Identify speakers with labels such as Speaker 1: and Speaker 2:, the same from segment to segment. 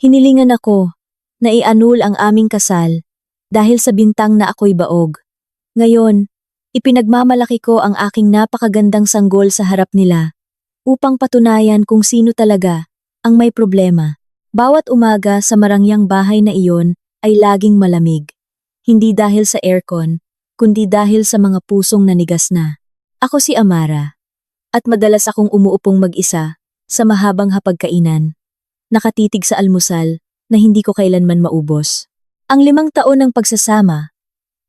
Speaker 1: Hinilingan ako na i-annul ang aming kasal dahil sa bintang na ako'y baog. Ngayon, ipinagmamalaki ko ang aking napakagandang sanggol sa harap nila upang patunayan kung sino talaga ang may problema. Bawat umaga sa marangyang bahay na iyon ay laging malamig. Hindi dahil sa aircon, kundi dahil sa mga pusong nanigas na. Ako si Amara, at madalas akong umuupong mag-isa sa mahabang hapagkainan, nakatitig sa almusal na hindi ko kailanman maubos. Ang 5 taon ng pagsasama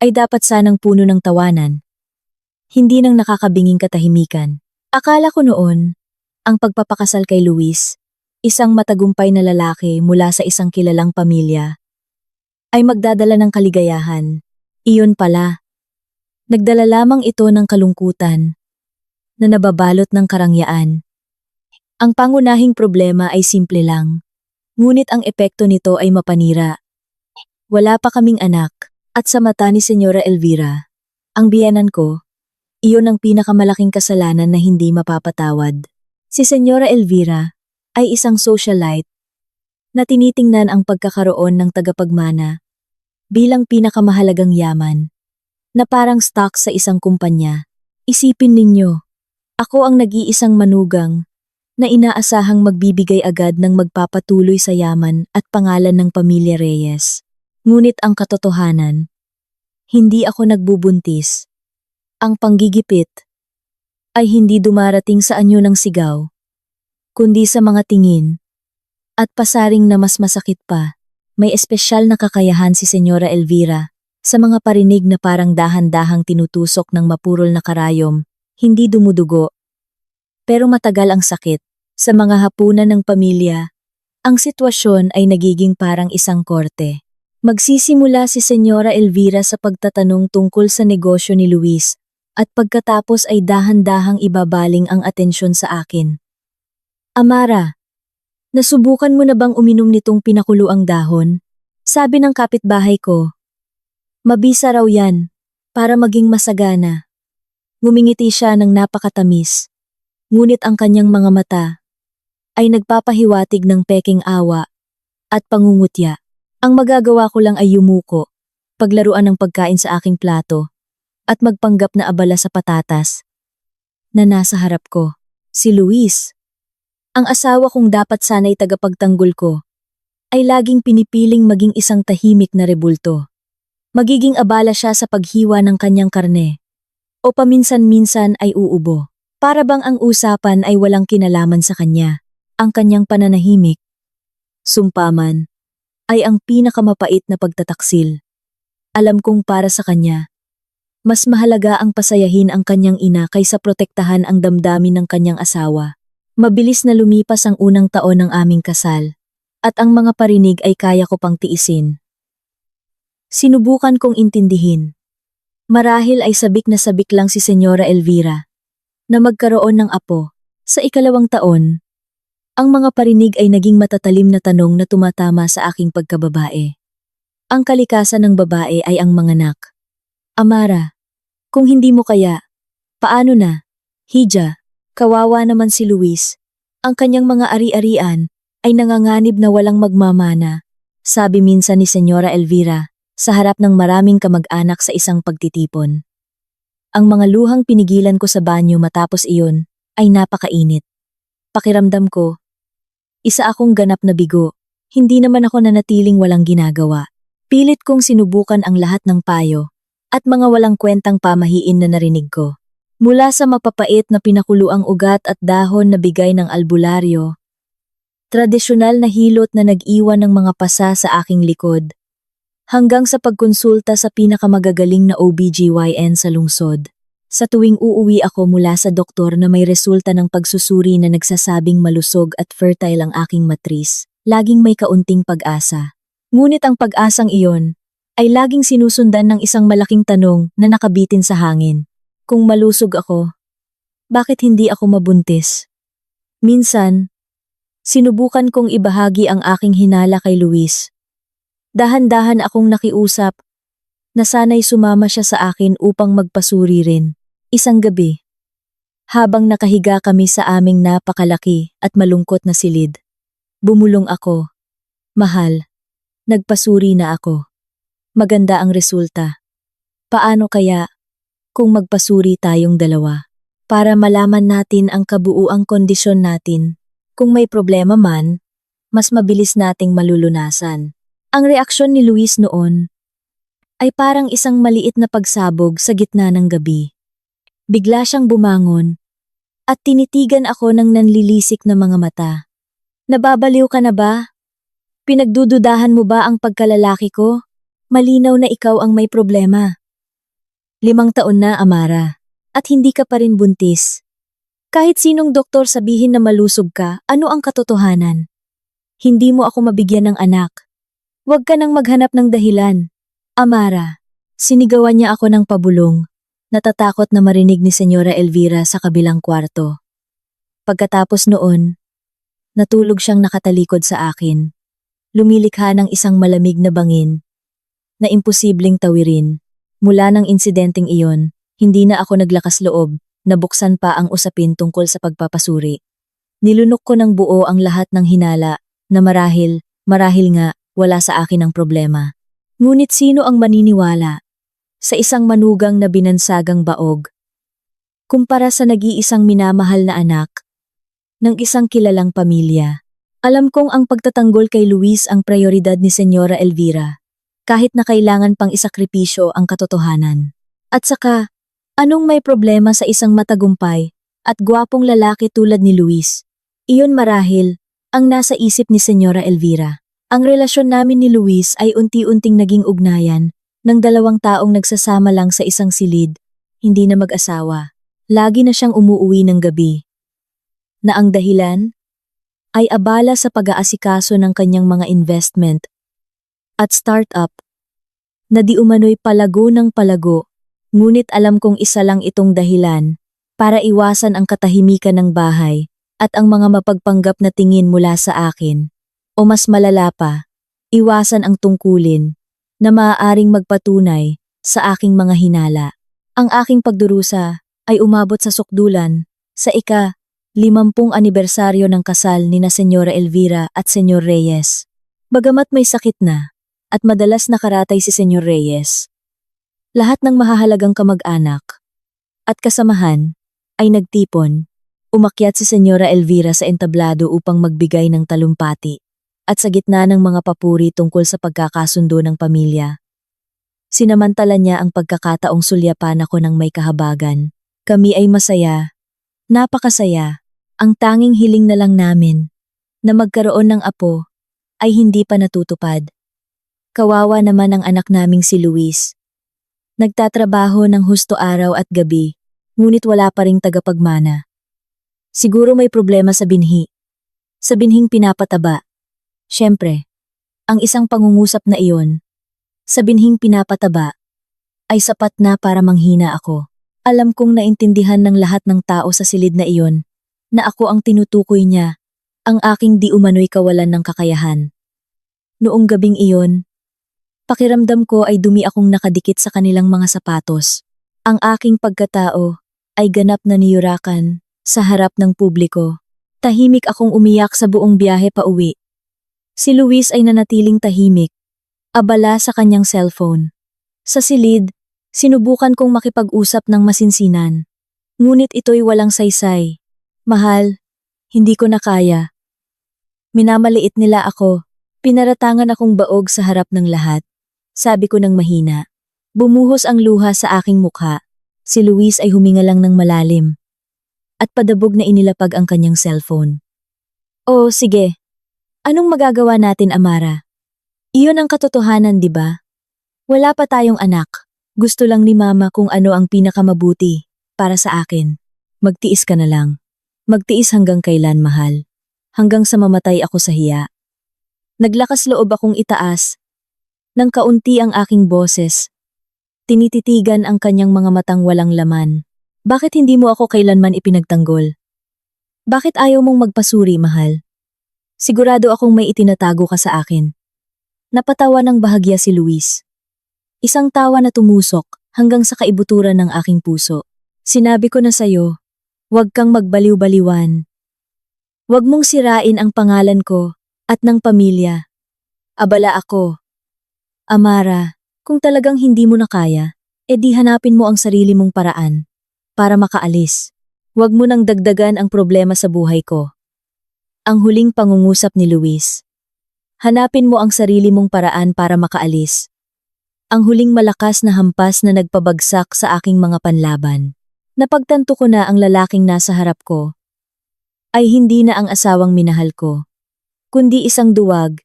Speaker 1: ay dapat sanang puno ng tawanan, hindi ng nakakabinging katahimikan. Akala ko noon, ang pagpapakasal kay Luis, isang matagumpay na lalaki mula sa isang kilalang pamilya, ay magdadala ng kaligayahan. Iyon pala, nagdala lamang ito ng kalungkutan na nababalot ng karangyaan. Ang pangunahing problema ay simple lang, ngunit ang epekto nito ay mapanira. Wala pa kaming anak, at sa mata ni Senyora Elvira, ang biyenan ko, iyon ang pinakamalaking kasalanan na hindi mapapatawad. Si Senyora Elvira ay isang socialite na tinitingnan ang pagkakaroon ng tagapagmana bilang pinakamahalagang yaman, na parang stock sa isang kumpanya. Isipin ninyo, ako ang nag-iisang manugang na inaasahang magbibigay agad ng magpapatuloy sa yaman at pangalan ng pamilya Reyes. Ngunit ang katotohanan, hindi ako nagbubuntis. Ang panggigipit ay hindi dumarating sa anyo ng sigaw, kundi sa mga tingin, at pasaring na mas masakit pa. May espesyal na kakayahan si Senyora Elvira sa mga parinig na parang dahan-dahang tinutusok ng mapurol na karayom, hindi dumudugo. Pero matagal ang sakit. Sa mga hapunan ng pamilya, ang sitwasyon ay nagiging parang isang korte. Magsisimula si Senyora Elvira sa pagtatanong tungkol sa negosyo ni Luis, at pagkatapos ay dahan-dahang ibabaling ang atensyon sa akin. Amara, nasubukan mo na bang uminom nitong pinakuluang dahon? Sabi ng kapitbahay ko. Mabisa raw yan, para maging masagana. Ngumingiti siya ng napakatamis, ngunit ang kanyang mga mata ay nagpapahiwatig ng peking awa at pangungutya. Ang magagawa ko lang ay yumuko, paglaruan ng pagkain sa aking plato, at magpanggap na abala sa patatas na nasa harap ko. Si Luis, ang asawa kong dapat sana'y tagapagtanggol ko, ay laging pinipiling maging isang tahimik na rebulto. Magiging abala siya sa paghiwa ng kanyang karne, o paminsan-minsan ay uubo. Para bang ang usapan ay walang kinalaman sa kanya. Ang kanyang pananahimik, sumpaman, ay ang pinakamapait na pagtataksil. Alam kong para sa kanya, mas mahalaga ang pasayahin ang kanyang ina kaysa protektahan ang damdamin ng kanyang asawa. Mabilis na lumipas ang unang taon ng aming kasal, at ang mga parinig ay kaya ko pang tiisin. Sinubukan kong intindihin. Marahil ay sabik na sabik lang si Senyora Elvira na magkaroon ng apo. Sa 2 taon, ang mga parinig ay naging matatalim na tanong na tumatama sa aking pagkababae. Ang kalikasan ng babae ay ang manganak. Amara, kung hindi mo kaya, paano na? Hija, kawawa naman si Luis. Ang kanyang mga ari-arian ay nanganganib na walang magmamana, sabi minsan ni Senyora Elvira sa harap ng maraming kamag-anak sa isang pagtitipon. Ang mga luhang pinigilan ko sa banyo matapos iyon ay napakainit. Pakiramdam ko, isa akong ganap na bigo. Hindi naman ako nanatiling walang ginagawa. Pilit kong sinubukan ang lahat ng payo at mga walang kwentang pamahiin na narinig ko. Mula sa mapapait na pinakuluang ugat at dahon na bigay ng albularyo, tradisyonal na hilot na nag-iwan ng mga pasa sa aking likod, hanggang sa pagkonsulta sa pinakamagagaling na OBGYN sa lungsod. Sa tuwing uuwi ako mula sa doktor na may resulta ng pagsusuri na nagsasabing malusog at fertile ang aking matris, laging may kaunting pag-asa. Ngunit ang pag-asang iyon ay laging sinusundan ng isang malaking tanong na nakabitin sa hangin. Kung malusog ako, bakit hindi ako mabuntis? Minsan, sinubukan kong ibahagi ang aking hinala kay Luis. Dahan-dahan akong nakiusap na sana'y sumama siya sa akin upang magpasuri rin. Isang gabi, habang nakahiga kami sa aming napakalaki at malungkot na silid, bumulong ako. Mahal, nagpasuri na ako. Maganda ang resulta. Paano kaya kung magpasuri tayong dalawa? Para malaman natin ang kabuuang kondisyon natin. Kung may problema man, mas mabilis nating malulunasan. Ang reaksyon ni Luis noon ay parang isang maliit na pagsabog sa gitna ng gabi. Bigla siyang bumangon at tinitigan ako ng nanlilisik na mga mata. Nababaliw ka na ba? Pinagdududahan mo ba ang pagkalalaki ko? Malinaw na ikaw ang may problema. 5 taon na, Amara, at hindi ka pa rin buntis. Kahit sinong doktor sabihin na malusog ka, ano ang katotohanan? Hindi mo ako mabigyan ng anak. Huwag ka nang maghanap ng dahilan. Amara, sinigawan niya ako ng pabulong. Natatakot na marinig ni Senyora Elvira sa kabilang kwarto. Pagkatapos noon, natulog siyang nakatalikod sa akin. Lumilikha ng isang malamig na bangin na imposibleng tawirin. Mula ng insidenteng iyon, hindi na ako naglakas loob, nabuksan pa ang usapin tungkol sa pagpapasuri. Nilunok ko ng buo ang lahat ng hinala na marahil nga, wala sa akin ang problema. Ngunit sino ang maniniwala sa isang manugang na binansagang baog kumpara sa nag-iisang minamahal na anak ng isang kilalang pamilya? Alam kong ang pagtatanggol kay Luis ang prioridad ni Senyora Elvira, kahit na kailangan pang isakripisyo ang katotohanan. At saka, anong may problema sa isang matagumpay at gwapong lalaki tulad ni Luis? Iyon marahil ang nasa isip ni Senyora Elvira. Ang relasyon namin ni Luis ay unti-unting naging ugnayan ng 2 taong nagsasama lang sa isang silid, hindi na mag-asawa. Lagi na siyang umuuwi ng gabi. Na ang dahilan ay abala sa pag-aasikaso ng kanyang mga investment at startup na di umano'y palago ng palago, ngunit alam kong isa lang itong dahilan para iwasan ang katahimikan ng bahay at ang mga mapagpanggap na tingin mula sa akin. O mas malala pa, iwasan ang tungkulin na maaaring magpatunay sa aking mga hinala. Ang aking pagdurusa ay umabot sa sukdulan sa ika-50 anibersaryo ng kasal ni na Senyora Elvira at Senyor Reyes. Bagamat may sakit na at madalas nakaratay si Senyor Reyes, lahat ng mahahalagang kamag-anak at kasamahan ay nagtipon. Umakyat si Senyora Elvira sa entablado upang magbigay ng talumpati at sa gitna ng mga papuri tungkol sa pagkakasundo ng pamilya. Sinamantala niya ang pagkakataong sulyapan ako ng may kahabagan. Kami ay masaya, napakasaya. Ang tanging hiling na lang namin na magkaroon ng apo ay hindi pa natutupad. Kawawa naman ang anak naming si Luis. Nagtatrabaho ng husto araw at gabi, ngunit wala pa ring tagapagmana. Siguro may problema sa binhi. Sa binhing pinapataba. Siyempre, ang isang pangungusap na iyon, sa binhing pinapataba, ay sapat na para manghina ako. Alam kong naintindihan ng lahat ng tao sa silid na iyon, na ako ang tinutukoy niya, ang aking di umano'y kawalan ng kakayahan. Noong gabing iyon, pakiramdam ko ay dumi akong nakadikit sa kanilang mga sapatos. Ang aking pagkatao ay ganap na niyurakan sa harap ng publiko. Tahimik akong umiyak sa buong biyahe pa uwi. Si Luis ay nanatiling tahimik, abala sa kanyang cellphone. Sa silid, sinubukan kong makipag-usap ng masinsinan. Ngunit ito'y walang saysay. Mahal, hindi ko na kaya. Minamaliit nila ako. Pinaratangan akong baog sa harap ng lahat. Sabi ko ng mahina. Bumuhos ang luha sa aking mukha. Si Luis ay huminga lang ng malalim. At padabog na inilapag ang kanyang cellphone. Oh, sige. Anong magagawa natin, Amara? Iyon ang katotohanan, di ba? Wala pa tayong anak. Gusto lang ni Mama kung ano ang pinakamabuti para sa akin. Magtiis ka na lang. Magtiis hanggang kailan, mahal. Hanggang sa mamatay ako sa hiya. Naglakas loob akong itaas. Nang kaunti ang aking boses. Tinititigan ang kanyang mga matang walang laman. Bakit hindi mo ako kailanman ipinagtanggol? Bakit ayaw mong magpasuri, mahal? Sigurado akong may itinatago ka sa akin. Napatawa ng bahagya si Luis. Isang tawa na tumusok hanggang sa kaibuturan ng aking puso. Sinabi ko na sa'yo, huwag kang magbaliw-baliwan. Huwag mong sirain ang pangalan ko at ng pamilya. Abala ako. Amara, kung talagang hindi mo na kaya, edi hanapin mo ang sarili mong paraan para makaalis. Huwag mo nang dagdagan ang problema sa buhay ko. Ang huling pangungusap ni Luis. Hanapin mo ang sarili mong paraan para makaalis. Ang huling malakas na hampas na nagpabagsak sa aking mga panlaban. Napagtanto ko na ang lalaking nasa harap ko ay hindi na ang asawang minahal ko, kundi isang duwag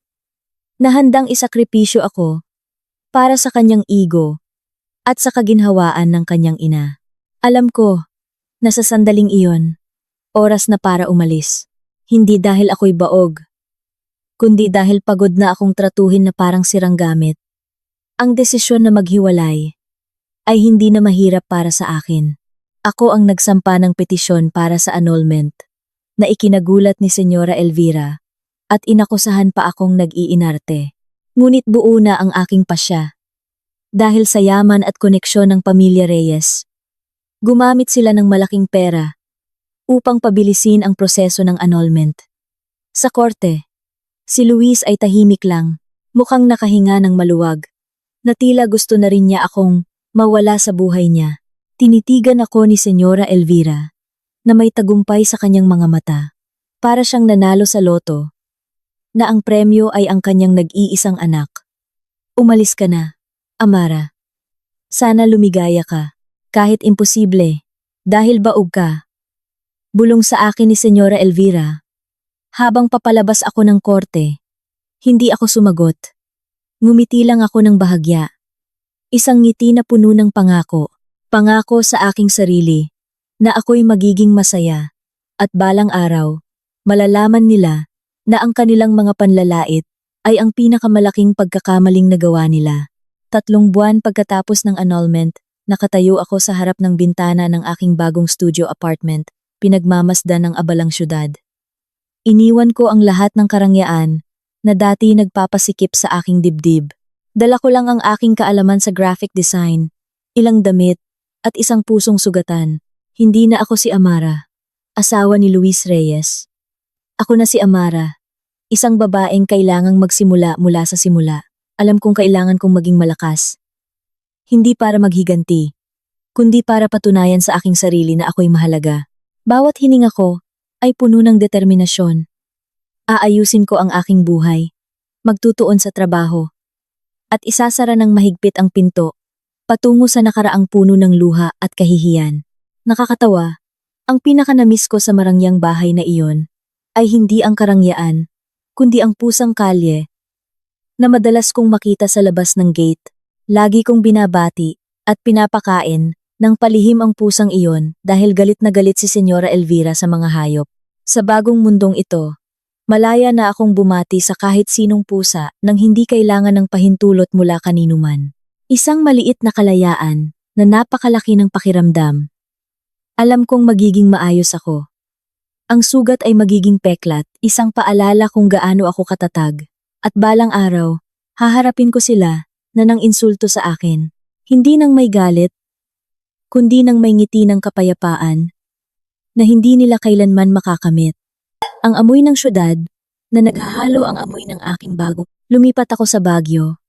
Speaker 1: na handang isakripisyo ako para sa kanyang ego at sa kaginhawaan ng kanyang ina. Alam ko na sa sandaling iyon, oras na para umalis. Hindi dahil ako'y baog, kundi dahil pagod na akong tratuhin na parang sirang gamit. Ang desisyon na maghiwalay ay hindi na mahirap para sa akin. Ako ang nagsampa ng petisyon para sa annulment na ikinagulat ni Senyora Elvira at inakusahan pa akong nag-iinarte. Ngunit buo na ang aking pasya. Dahil sa yaman at koneksyon ng pamilya Reyes, gumamit sila ng malaking pera upang pabilisin ang proseso ng annulment. Sa korte, si Luis ay tahimik lang, mukhang nakahinga ng maluwag, na tila gusto na rin niya akong mawala sa buhay niya. Tinitigan ako ni Senyora Elvira na may tagumpay sa kanyang mga mata, para siyang nanalo sa loto, na ang premyo ay ang kanyang nag-iisang anak. Umalis ka na, Amara. Sana lumigaya ka, kahit imposible, dahil baog ka. Bulong sa akin ni Senyora Elvira. Habang papalabas ako ng korte, hindi ako sumagot. Ngumiti lang ako ng bahagya. Isang ngiti na puno ng pangako. Pangako sa aking sarili na ako'y magiging masaya at balang araw, malalaman nila na ang kanilang mga panlalait ay ang pinakamalaking pagkakamaling nagawa nila. 3 buwan pagkatapos ng annulment, nakatayo ako sa harap ng bintana ng aking bagong studio apartment, pinagmamasdan ng abalang syudad. Iniwan ko ang lahat ng karangyaan na dati nagpapasikip sa aking dibdib. Dala ko lang ang aking kaalaman sa graphic design, ilang damit, at isang pusong sugatan. Hindi na ako si Amara, asawa ni Luis Reyes. Ako na si Amara, isang babaeng kailangang magsimula mula sa simula. Alam kong kailangan kong maging malakas. Hindi para maghiganti, kundi para patunayan sa aking sarili na ako'y mahalaga. Bawat hininga ko ay puno ng determinasyon. Aayusin ko ang aking buhay, magtutuon sa trabaho, at isasara ng mahigpit ang pinto patungo sa nakaraang puno ng luha at kahihiyan. Nakakatawa, ang pinaka-namiss ko sa marangyang bahay na iyon ay hindi ang karangyaan, kundi ang pusang kalye na madalas kong makita sa labas ng gate. Lagi kong binabati at pinapakain ng palihim ang pusang iyon dahil galit na galit si Senyora Elvira sa mga hayop. Sa bagong mundong ito, malaya na akong bumati sa kahit sinong pusa nang hindi kailangan ng pahintulot mula kanino man. Isang maliit na kalayaan na napakalaki ng pakiramdam. Alam kong magiging maayos ako. Ang sugat ay magiging peklat, isang paalala kung gaano ako katatag. At balang araw, haharapin ko sila na nang insulto sa akin. Hindi nang may galit, kundi nang may ngiti ng kapayapaan na hindi nila kailanman makakamit. Ang amoy ng syudad na naghahalo ang amoy ng aking bagong. Lumipat ako sa Baguio,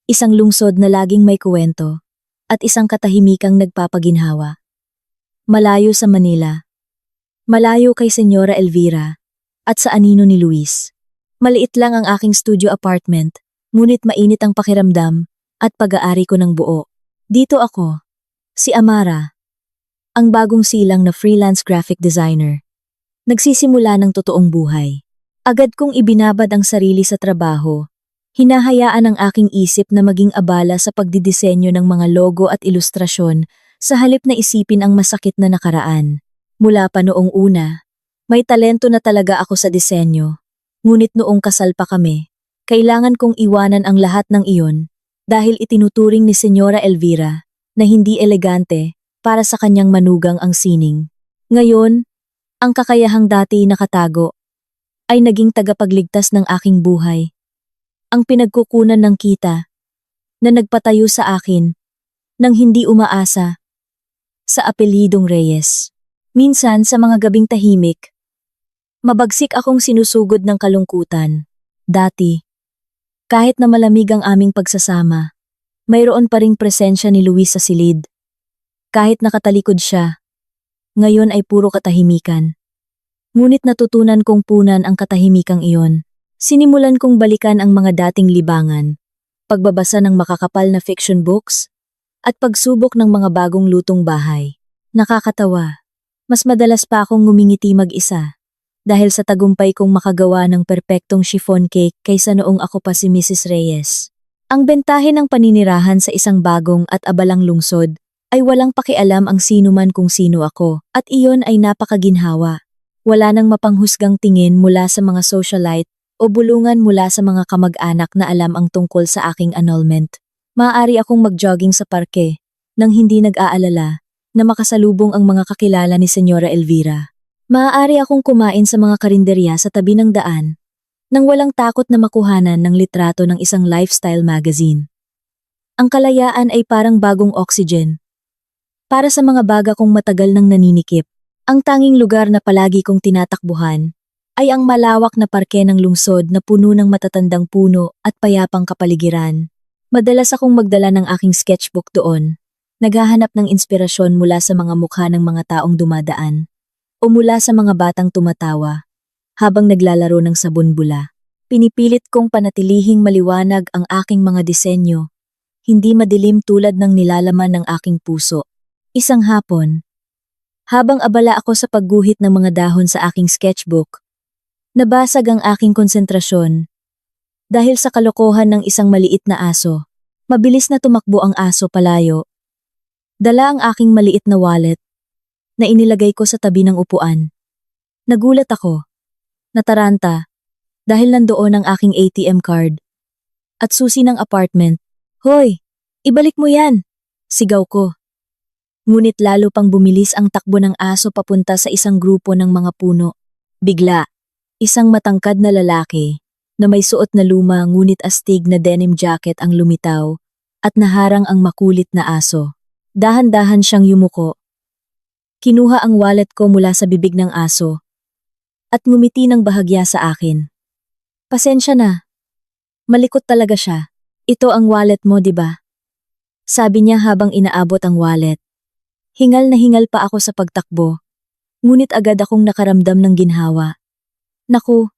Speaker 1: isang lungsod na laging may kuwento at isang katahimikang nagpapaginhawa. Malayo sa Manila, malayo kay Senyora Elvira at sa anino ni Luis. Maliit lang ang aking studio apartment, ngunit mainit ang pakiramdam at pag-aari ko ng buo. Dito ako, si Amara, ang bagong silang na freelance graphic designer. Nagsisimula ng totoong buhay. Agad kong ibinabad ang sarili sa trabaho. Hinahayaan ang aking isip na maging abala sa pagdidisenyo ng mga logo at ilustrasyon sa halip na isipin ang masakit na nakaraan. Mula pa noong una, may talento na talaga ako sa disenyo. Ngunit noong kasal pa kami, kailangan kong iwanan ang lahat ng iyon dahil itinuturing ni Senyora Elvira na hindi elegante para sa kanyang manugang ang sining. Ngayon, ang kakayahang dati nakatago ay naging tagapagligtas ng aking buhay. Ang pinagkukunan ng kita na nagpatayo sa akin nang hindi umaasa sa apelidong Reyes. Minsan sa mga gabing tahimik, mabagsik akong sinusugod ng kalungkutan. Dati, Kahit na malamig ang aming pagsasama, mayroon pa ring presensya ni Luis sa silid. Kahit nakatalikod siya, ngayon ay puro katahimikan. Ngunit natutunan kong punan ang katahimikang iyon. Sinimulan kong balikan ang mga dating libangan, pagbabasa ng makakapal na fiction books, at pagsubok ng mga bagong lutong bahay. Nakakatawa. Mas madalas pa akong ngumingiti mag-isa dahil sa tagumpay kong makagawa ng perpektong chiffon cake kaysa noong ako pa si Mrs. Reyes. Ang bentahe ng paninirahan sa isang bagong at abalang lungsod ay walang pakialam ang sino man kung sino ako, at iyon ay napakaginhawa. Wala nang mapanghusgang tingin mula sa mga socialite o bulungan mula sa mga kamag-anak na alam ang tungkol sa aking annulment. Maaari akong mag-jogging sa parke nang hindi nag-aalala na makasalubong ang mga kakilala ni Senyora Elvira. Maaari akong kumain sa mga karinderya sa tabi ng daan nang walang takot na makuhanan ng litrato ng isang lifestyle magazine. Ang kalayaan ay parang bagong oxygen. Para sa mga baga kong matagal nang naninikip, ang tanging lugar na palagi kong tinatakbuhan ay ang malawak na parke ng lungsod na puno ng matatandang puno at payapang kapaligiran. Madalas akong magdala ng aking sketchbook doon, naghahanap ng inspirasyon mula sa mga mukha ng mga taong dumadaan o mula sa mga batang tumatawa habang naglalaro ng sabon bula. Pinipilit kong panatilihing maliwanag ang aking mga disenyo, hindi madilim tulad ng nilalaman ng aking puso. Isang hapon, habang abala ako sa pagguhit ng mga dahon sa aking sketchbook, nabasag ang aking konsentrasyon dahil sa kalokohan ng isang maliit na aso. Mabilis na tumakbo ang aso palayo. Dala ang aking maliit na wallet na inilagay ko sa tabi ng upuan. Nagulat ako, nataranta, dahil nandoon ang aking ATM card at susi ng apartment. "Hoy, ibalik mo yan!" sigaw ko. Ngunit lalo pang bumilis ang takbo ng aso papunta sa isang grupo ng mga puno. Bigla, isang matangkad na lalaki na may suot na luma ngunit astig na denim jacket ang lumitaw at naharang ang makulit na aso. Dahan-dahan siyang yumuko. Kinuha ang wallet ko mula sa bibig ng aso at ngumiti ng bahagya sa akin. "Pasensya na. Malikot talaga siya. Ito ang wallet mo, di ba?" Sabi niya habang inaabot ang wallet. Hingal na hingal pa ako sa pagtakbo, ngunit agad akong nakaramdam ng ginhawa. "Naku,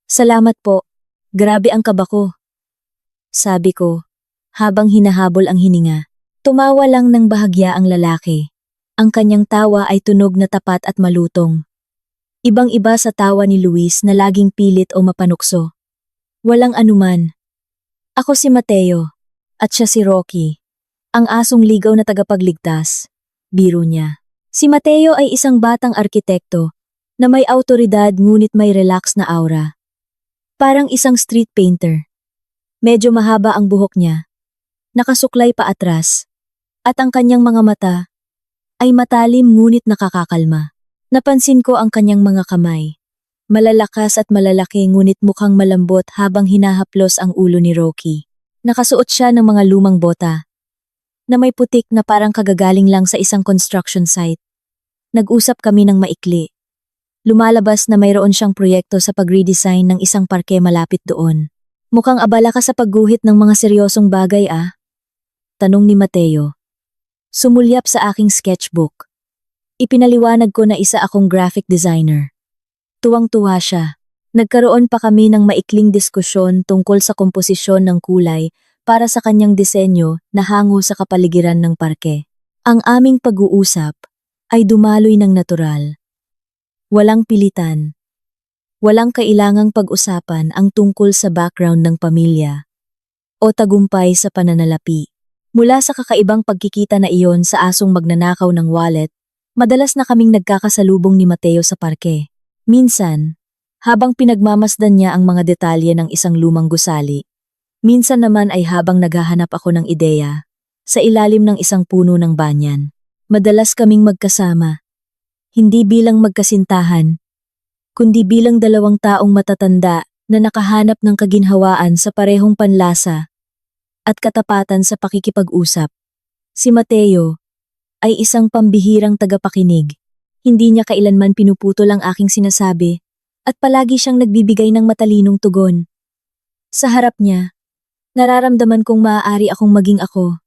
Speaker 1: salamat po. Grabe ang kaba ko." Sabi ko, habang hinahabol ang hininga. Tumawa lang ng bahagya ang lalaki. Ang kanyang tawa ay tunog na tapat at malutong. Ibang-iba sa tawa ni Luis na laging pilit o mapanukso. Walang anuman. Ako si Mateo, at siya si Rocky, ang asong ligaw na tagapagligtas. Biro niya. Si Mateo ay isang batang arkitekto na may awtoridad ngunit may relax na aura. Parang isang street painter. Medyo mahaba ang buhok niya, nakasuklay pa atras, at ang kanyang mga mata ay matalim ngunit nakakakalma. Napansin ko ang kanyang mga kamay. Malalakas at malalaki ngunit mukhang malambot habang hinahaplos ang ulo ni Rocky. Nakasuot siya ng mga lumang bota na may putik na parang kagagaling lang sa isang construction site. Nag-usap kami ng maikli. Lumalabas na mayroon siyang proyekto sa pag-redesign ng isang parke malapit doon. "Mukhang abala ka sa pagguhit ng mga seryosong bagay tanong ni Mateo. Sumulyap sa aking sketchbook. Ipinaliwanag ko na isa akong graphic designer. Tuwang-tuwa siya. Nagkaroon pa kami ng maikling diskusyon tungkol sa komposisyon ng kulay para sa kanyang disenyo na hango sa kapaligiran ng parke. Ang aming pag-uusap ay dumaloy ng natural. Walang pilitan. Walang kailangang pag-usapan ang tungkol sa background ng pamilya o tagumpay sa pananalapi. Mula sa kakaibang pagkikita na iyon sa asong magnanakaw ng wallet, madalas na kaming nagkakasalubong ni Mateo sa parke. Minsan, habang pinagmamasdan niya ang mga detalye ng isang lumang gusali, minsan naman ay habang naghahanap ako ng ideya sa ilalim ng isang puno ng banyan. Madalas kaming magkasama, hindi bilang magkasintahan, kundi bilang dalawang taong matatanda na nakahanap ng kaginhawaan sa parehong panlasa at katapatan sa pakikipag-usap. Si Mateo ay isang pambihirang tagapakinig. Hindi niya kailanman pinuputol ang aking sinasabi at palagi siyang nagbibigay ng matalinong tugon. Sa harap niya, Nararamdaman kong maaari akong maging ako.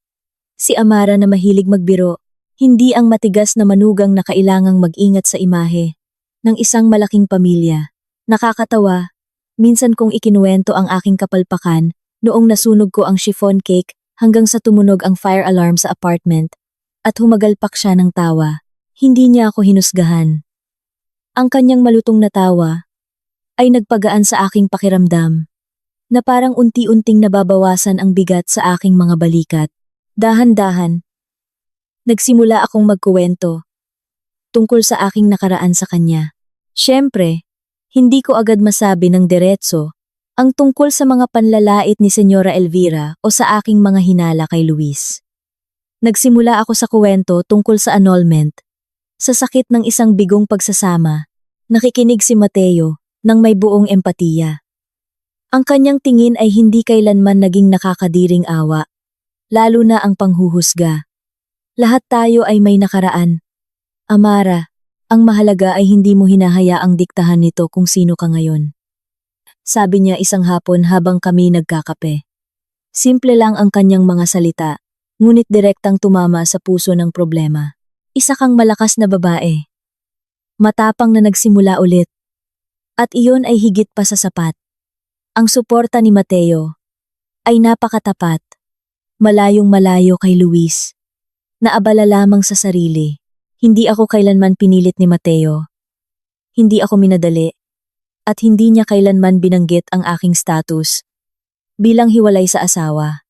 Speaker 1: Si Amara na mahilig magbiro, hindi ang matigas na manugang na kailangang mag-ingat sa imahe ng isang malaking pamilya. Nakakatawa, minsan kong ikinuwento ang aking kapalpakan noong nasunog ko ang chiffon cake hanggang sa tumunog ang fire alarm sa apartment at humagalpak siya ng tawa. Hindi niya ako hinusgahan. Ang kanyang malutong na tawa ay nagpagaan sa aking pakiramdam na parang unti-unting nababawasan ang bigat sa aking mga balikat. Dahan-dahan, nagsimula akong magkuwento tungkol sa aking nakaraan sa kanya. Siyempre, hindi ko agad masabi ng diretso ang tungkol sa mga panlalait ni Senyora Elvira o sa aking mga hinala kay Luis. Nagsimula ako sa kuwento tungkol sa annulment, sa sakit ng isang bigong pagsasama. Nakikinig si Mateo nang may buong empatiya. Ang kanyang tingin ay hindi kailanman naging nakakadiring awa, lalo na ang panghuhusga. Lahat tayo ay may nakaraan. Amara, ang mahalaga ay hindi mo hinahayaang diktahan nito kung sino ka ngayon. Sabi niya isang hapon habang kami nagkakape. Simple lang ang kanyang mga salita, ngunit direktang tumama sa puso ng problema. Isa kang malakas na babae. Matapang na nagsimula ulit. At iyon ay higit pa sa sapat. Ang suporta ni Mateo ay napakatapat. Malayong malayo kay Luis. Naabala lamang sa sarili. Hindi ako kailanman pinilit ni Mateo. Hindi ako minadali. At hindi niya kailanman binanggit ang aking status bilang hiwalay sa asawa.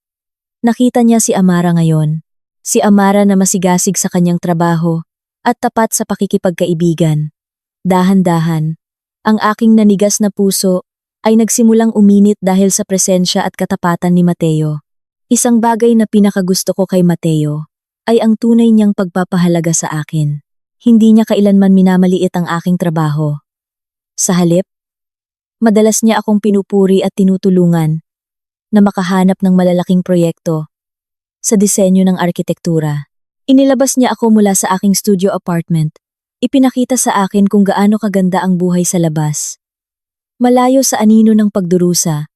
Speaker 1: Nakita niya si Amara ngayon. Si Amara na masigasig sa kanyang trabaho at tapat sa pakikipagkaibigan. Dahan-dahan, ang aking nanigas na puso ay nagsimulang uminit dahil sa presensya at katapatan ni Mateo. Isang bagay na pinakagusto ko kay Mateo ay ang tunay niyang pagpapahalaga sa akin. Hindi niya kailanman minamaliit ang aking trabaho. Sa halip, madalas niya akong pinupuri at tinutulungan na makahanap ng malalaking proyekto sa disenyo ng arkitektura. Inilabas niya ako mula sa aking studio apartment. Ipinakita sa akin kung gaano kaganda ang buhay sa labas. Malayo sa anino ng pagdurusa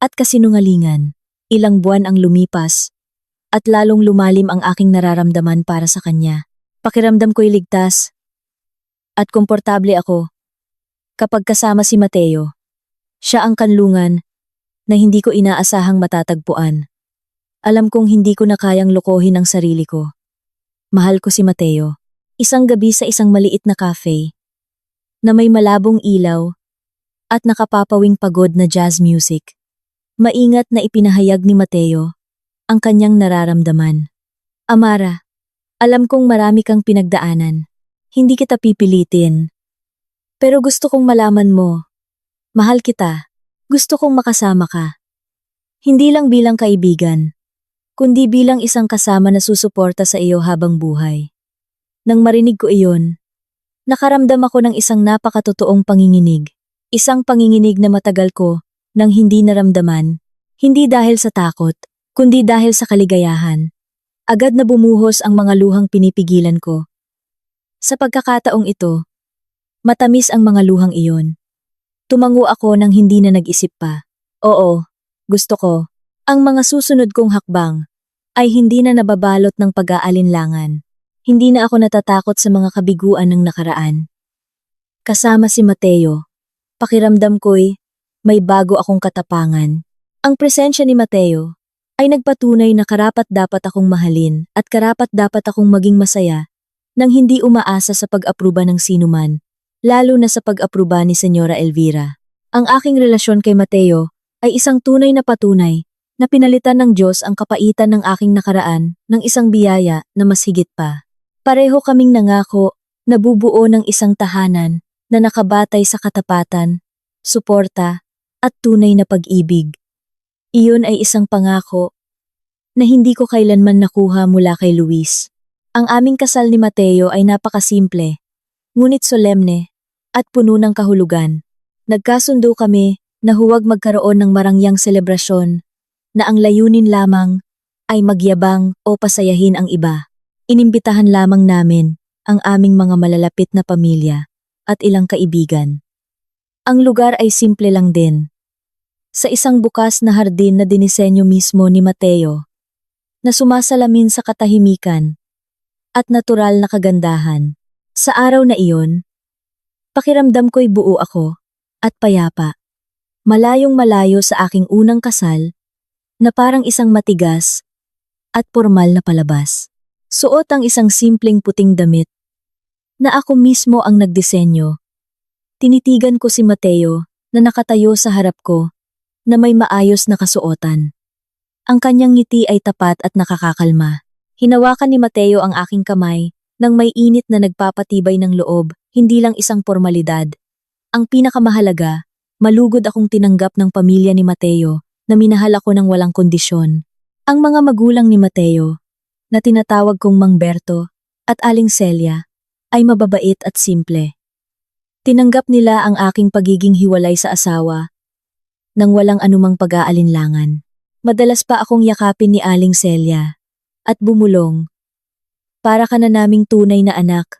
Speaker 1: at kasinungalingan. Ilang buwan ang lumipas at lalong lumalim ang aking nararamdaman para sa kanya. Pakiramdam ko'y ligtas at komportable ako kapag kasama si Mateo. Siya ang kanlungan na hindi ko inaasahang matatagpuan. Alam kong hindi ko na kayang lokohin ang sarili ko. Mahal ko si Mateo. Isang gabi sa isang maliit na cafe na may malabong ilaw at nakapapawing pagod na jazz music. Maingat na ipinahayag ni Mateo ang kanyang nararamdaman. Amara, alam kong marami kang pinagdaanan. Hindi kita pipilitin. Pero gusto kong malaman mo. Mahal kita. Gusto kong makasama ka. Hindi lang bilang kaibigan, kundi bilang isang kasama na susuporta sa iyo habang buhay. Nang marinig ko iyon, nakaramdam ako ng isang napakatotoong panginginig. Isang panginginig na matagal ko nang hindi naramdaman, hindi dahil sa takot, kundi dahil sa kaligayahan. Agad na bumuhos ang mga luhang pinipigilan ko. Sa pagkakataong ito, matamis ang mga luhang iyon. Tumango ako nang hindi na nag-isip pa. Oo, gusto ko. Ang mga susunod kong hakbang ay hindi na nababalot ng pag-aalinlangan. Hindi na ako natatakot sa mga kabiguan ng nakaraan. Kasama si Mateo, pakiramdam ko'y may bago akong katapangan. Ang presensya ni Mateo ay nagpatunay na karapat-dapat akong mahalin at karapat-dapat akong maging masaya nang hindi umaasa sa pag-apruba ng sinuman, lalo na sa pag-apruba ni Senyora Elvira. Ang aking relasyon kay Mateo ay isang tunay na patunay na pinalitan ng Diyos ang kapaitan ng aking nakaraan ng isang biyaya na mas higit pa. Pareho kaming nangako na bubuo ng isang tahanan na nakabatay sa katapatan, suporta, at tunay na pag-ibig. Iyon ay isang pangako na hindi ko kailanman nakuha mula kay Luis. Ang aming kasal ni Mateo ay napakasimple, ngunit solemne at puno ng kahulugan. Nagkasundo kami na huwag magkaroon ng marangyang selebrasyon na ang layunin lamang ay magyabang o pasayahin ang iba. Inimbitahan lamang namin ang aming mga malalapit na pamilya at ilang kaibigan. Ang lugar ay simple lang din. Sa isang bukas na hardin na dinisenyo mismo ni Mateo, na sumasalamin sa katahimikan at natural na kagandahan. Sa araw na iyon, pakiramdam ko'y buo ako at payapa. Malayong malayo sa aking unang kasal, na parang isang matigas at pormal na palabas. Suot ang isang simpleng puting damit na ako mismo ang nagdisenyo. Tinitigan ko si Mateo na nakatayo sa harap ko na may maayos na kasuotan. Ang kanyang ngiti ay tapat at nakakakalma. Hinawakan ni Mateo ang aking kamay nang may init na nagpapatibay ng loob, hindi lang isang formalidad. Ang pinakamahalaga, malugod akong tinanggap ng pamilya ni Mateo na minahal ako ng walang kondisyon. Ang mga magulang ni Mateo, na tinatawag kong Mang Berto at Aling Celia, ay mababait at simple. Tinanggap nila ang aking pagiging hiwalay sa asawa nang walang anumang pag-aalinlangan. Madalas pa akong yakapin ni Aling Celia at bumulong. Para ka na naming tunay na anak.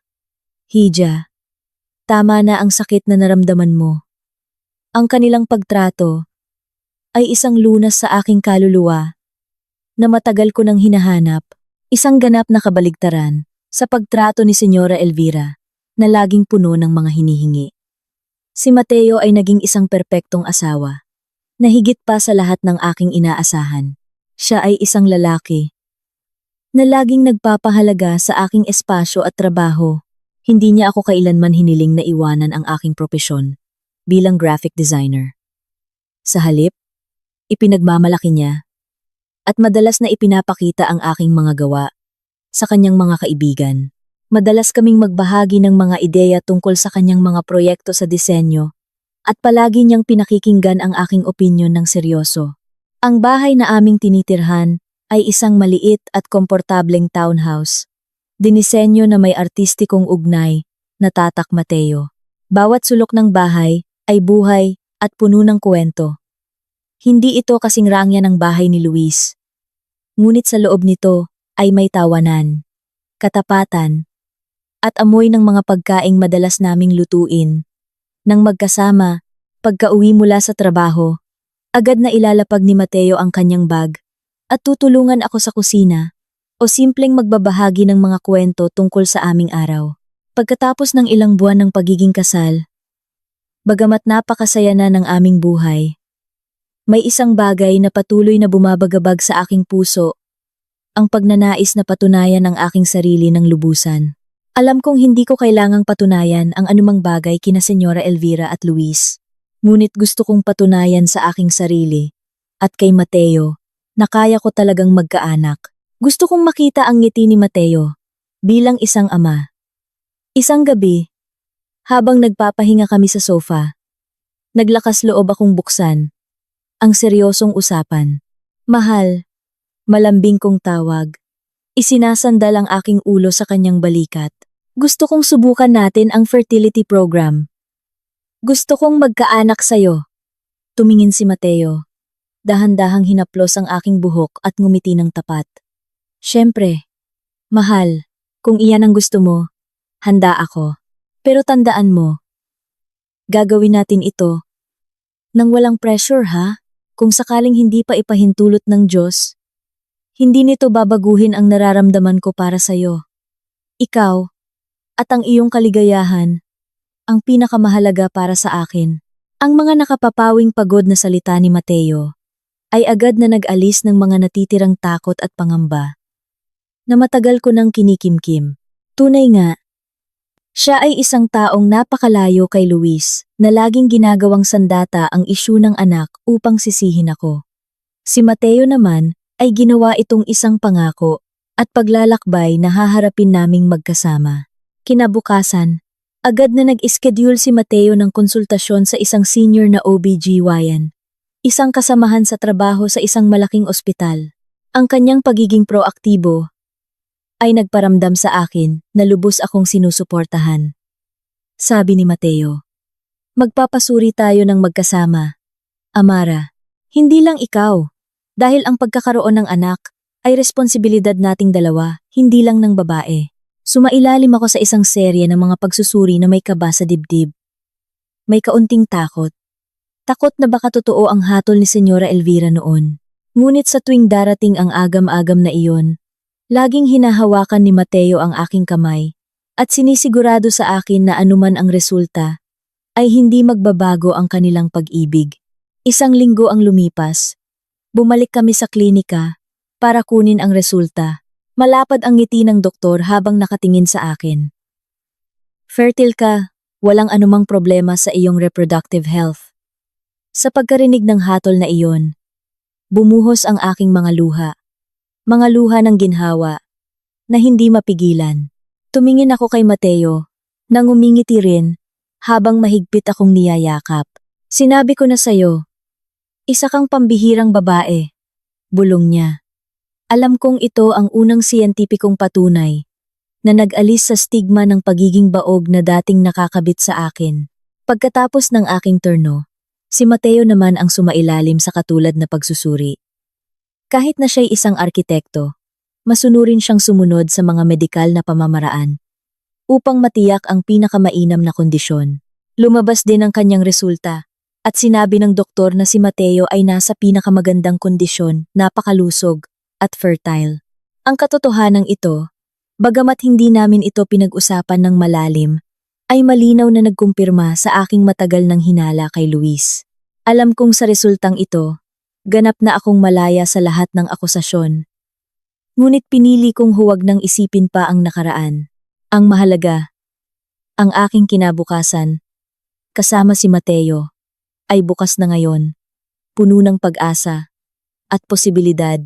Speaker 1: Hija, tama na ang sakit na naramdaman mo. Ang kanilang pagtrato ay isang lunas sa aking kaluluwa na matagal ko nang hinahanap, isang ganap na kabaligtaran sa pagtrato ni Senyora Elvira na laging puno ng mga hinihingi. Si Mateo ay naging isang perpektong asawa na higit pa sa lahat ng aking inaasahan. Siya ay isang lalaki na laging nagpapahalaga sa aking espasyo at trabaho. Hindi niya ako kailanman hiniling na iwanan ang aking propesyon bilang graphic designer. Sa halip, ipinagmamalaki niya at madalas na ipinapakita ang aking mga gawa sa kanyang mga kaibigan. Madalas kaming magbahagi ng mga ideya tungkol sa kanyang mga proyekto sa disenyo at palagi niyang pinakikinggan ang aking opinyon ng seryoso. Ang bahay na aming tinitirhan ay isang maliit at komportableng townhouse. Dinisenyo na may artistikong ugnay na Tatak Mateo. Bawat sulok ng bahay ay buhay at puno ng kwento. Hindi ito kasing rangya ng bahay ni Luis. Ngunit sa loob nito ay may tawanan, katapatan, at amoy ng mga pagkaing madalas naming lutuin. Nang magkasama, pagka-uwi mula sa trabaho, agad na ilalapag ni Mateo ang kanyang bag at tutulungan ako sa kusina o simpleng magbabahagi ng mga kwento tungkol sa aming araw. Pagkatapos ng ilang buwan ng pagiging kasal, bagamat napakasaya na ng aming buhay, may isang bagay na patuloy na bumabagabag sa aking puso, ang pagnanais na patunayan ang aking sarili ng lubusan. Alam kong hindi ko kailangang patunayan ang anumang bagay kina Senyora Elvira at Luis. Ngunit gusto kong patunayan sa aking sarili at kay Mateo na kaya ko talagang magkaanak. Gusto kong makita ang ngiti ni Mateo bilang isang ama. Isang gabi, habang nagpapahinga kami sa sofa, naglakas loob akong buksan ang seryosong usapan. Mahal, malambing kong tawag. Isinasandal ang aking ulo sa kanyang balikat. Gusto kong subukan natin ang fertility program. Gusto kong magkaanak sa'yo. Tumingin si Mateo. Dahan-dahang hinaplos ang aking buhok at ngumiti ng tapat. Siyempre, mahal, kung iyan ang gusto mo, handa ako. Pero tandaan mo, gagawin natin ito nang walang pressure ha? Kung sakaling hindi pa ipahintulot ng Diyos, hindi nito babaguhin ang nararamdaman ko para sa'yo. Ikaw, at ang iyong kaligayahan, ang pinakamahalaga para sa akin. Ang mga nakapapawing pagod na salita ni Mateo ay agad na nag-alis ng mga natitirang takot at pangamba na matagal ko nang kinikimkim. Tunay nga, siya ay isang taong napakalayo kay Luis na laging ginagawang sandata ang isyu ng anak upang sisihin ako. Si Mateo naman ay ginawa itong isang pangako at paglalakbay na haharapin naming magkasama. Kinabukasan, agad na nag-schedule si Mateo ng konsultasyon sa isang senior na OB-GYN, isang kasamahan sa trabaho sa isang malaking ospital. Ang kanyang pagiging proaktibo ay nagparamdam sa akin na lubos akong sinusuportahan. Sabi ni Mateo, magpapasuri tayo ng magkasama. Amara, hindi lang ikaw, dahil ang pagkakaroon ng anak ay responsibilidad nating dalawa, hindi lang ng babae. Sumailalim ako sa isang serye ng mga pagsusuri na may kaba sa dibdib. May kaunting takot, Takot na baka totoo ang hatol ni Senyora Elvira noon. Ngunit sa tuwing darating ang agam-agam na iyon, laging hinahawakan ni Mateo ang aking kamay at sinisigurado sa akin na anuman ang resulta, ay hindi magbabago ang kanilang pag-ibig. Isang linggo ang lumipas. Bumalik kami sa klinika para kunin ang resulta. Malapad ang ngiti ng doktor habang nakatingin sa akin. Fertile ka, walang anumang problema sa iyong reproductive health. Sa pagkarinig ng hatol na iyon, bumuhos ang aking mga luha. Mga luha ng ginhawa na hindi mapigilan. Tumingin ako kay Mateo, nang umingiti rin habang mahigpit akong niyayakap. Sinabi ko na sayo, isa kang pambihirang babae. Bulong niya. Alam kong ito ang unang siyentipikong patunay na nag-alis sa stigma ng pagiging baog na dating nakakabit sa akin. Pagkatapos ng aking turno, si Mateo naman ang sumailalim sa katulad na pagsusuri. Kahit na siya'y isang arkitekto, masunurin siyang sumunod sa mga medikal na pamamaraan upang matiyak ang pinakamainam na kondisyon. Lumabas din ang kanyang resulta at sinabi ng doktor na si Mateo ay nasa pinakamagandang kondisyon, napakalusog at fertile. Ang katotohanan ito, bagamat hindi namin ito pinag-usapan ng malalim, ay malinaw na nagkumpirma sa aking matagal ng hinala kay Luis. Alam kong sa resultang ito, ganap na akong malaya sa lahat ng akusasyon. Ngunit pinili kong huwag nang isipin pa ang nakaraan. Ang mahalaga, ang aking kinabukasan, kasama si Mateo, ay bukas na ngayon, puno ng pag-asa at posibilidad.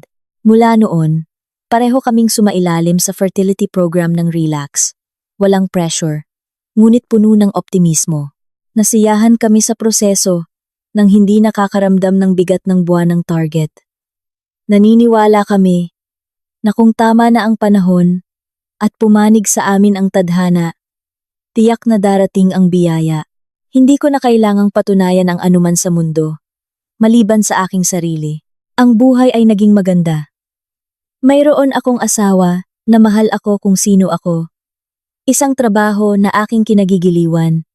Speaker 1: Mula noon, pareho kaming sumailalim sa fertility program ng Relax. Walang pressure, ngunit puno ng optimismo. Nasiyahan kami sa proseso nang hindi nakakaramdam ng bigat ng buwan ng target. Naniniwala kami na kung tama na ang panahon at pumanig sa amin ang tadhana, tiyak na darating ang biyaya. Hindi ko na kailangang patunayan ang anuman sa mundo, maliban sa aking sarili. Ang buhay ay naging maganda. Mayroon akong asawa na mahal ako kung sino ako. Isang trabaho na aking kinagigiliwan,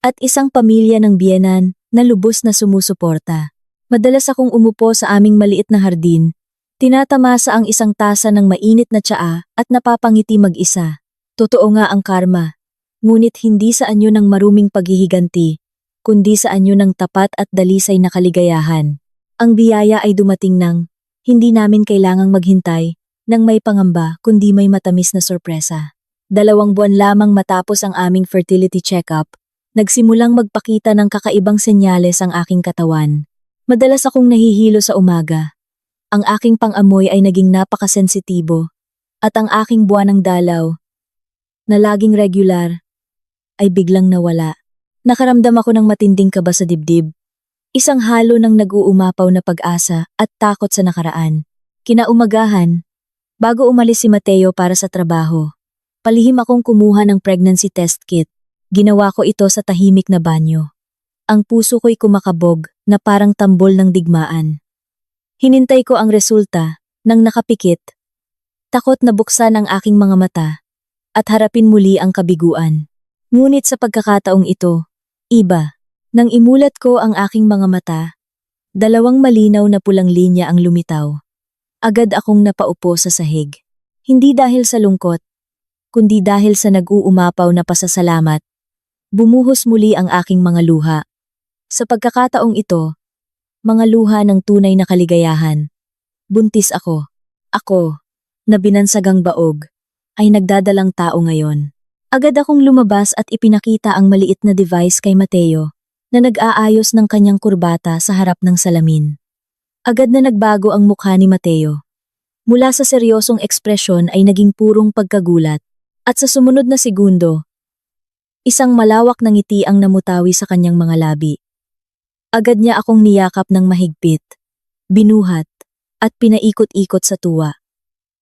Speaker 1: at isang pamilya ng biyenan na lubos na sumusuporta. Madalas akong umupo sa aming maliit na hardin, tinatamasa ang isang tasa ng mainit na tsaa at napapangiti mag-isa. Totoo nga ang karma, ngunit hindi sa anyo ng maruming paghihiganti, kundi sa anyo ng tapat at dalisay na kaligayahan. Ang biyaya ay dumating nang hindi namin kailangang maghintay ng may pangamba kundi may matamis na sorpresa. 2 buwan lamang matapos ang aming fertility check-up, nagsimulang magpakita ng kakaibang senyales ang aking katawan. Madalas akong nahihilo sa umaga. Ang aking pang-amoy ay naging napakasensitibo, at ang aking buwanang dalaw, na laging regular, ay biglang nawala. Nakaramdam ako ng matinding kaba sa dibdib. Isang halo ng nag-uumapaw na pag-asa at takot sa nakaraan. Kinaumagahan, bago umalis si Mateo para sa trabaho, palihim akong kumuha ng pregnancy test kit. Ginawa ko ito sa tahimik na banyo. Ang puso ko'y kumakabog na parang tambol ng digmaan. Hinintay ko ang resulta nang nakapikit. Takot na buksan ang aking mga mata at harapin muli ang kabiguan. Ngunit sa pagkakataong ito, iba. Nang imulat ko ang aking mga mata, 2 malinaw na pulang linya ang lumitaw. Agad akong napaupo sa sahig. Hindi dahil sa lungkot, kundi dahil sa nag-uumapaw na pasasalamat. Bumuhos muli ang aking mga luha. Sa pagkakataong ito, mga luha ng tunay na kaligayahan. Buntis ako. Ako, na binansagang baog, ay nagdadalang tao ngayon. Agad akong lumabas at ipinakita ang maliit na device kay Mateo, na nag-aayos ng kanyang kurbata sa harap ng salamin. Agad na nagbago ang mukha ni Mateo. Mula sa seryosong ekspresyon ay naging purong pagkagulat, at sa sumunod na segundo, isang malawak na ngiti ang namutawi sa kanyang mga labi. Agad niya akong niyakap ng mahigpit, binuhat, at pinaikot-ikot sa tuwa.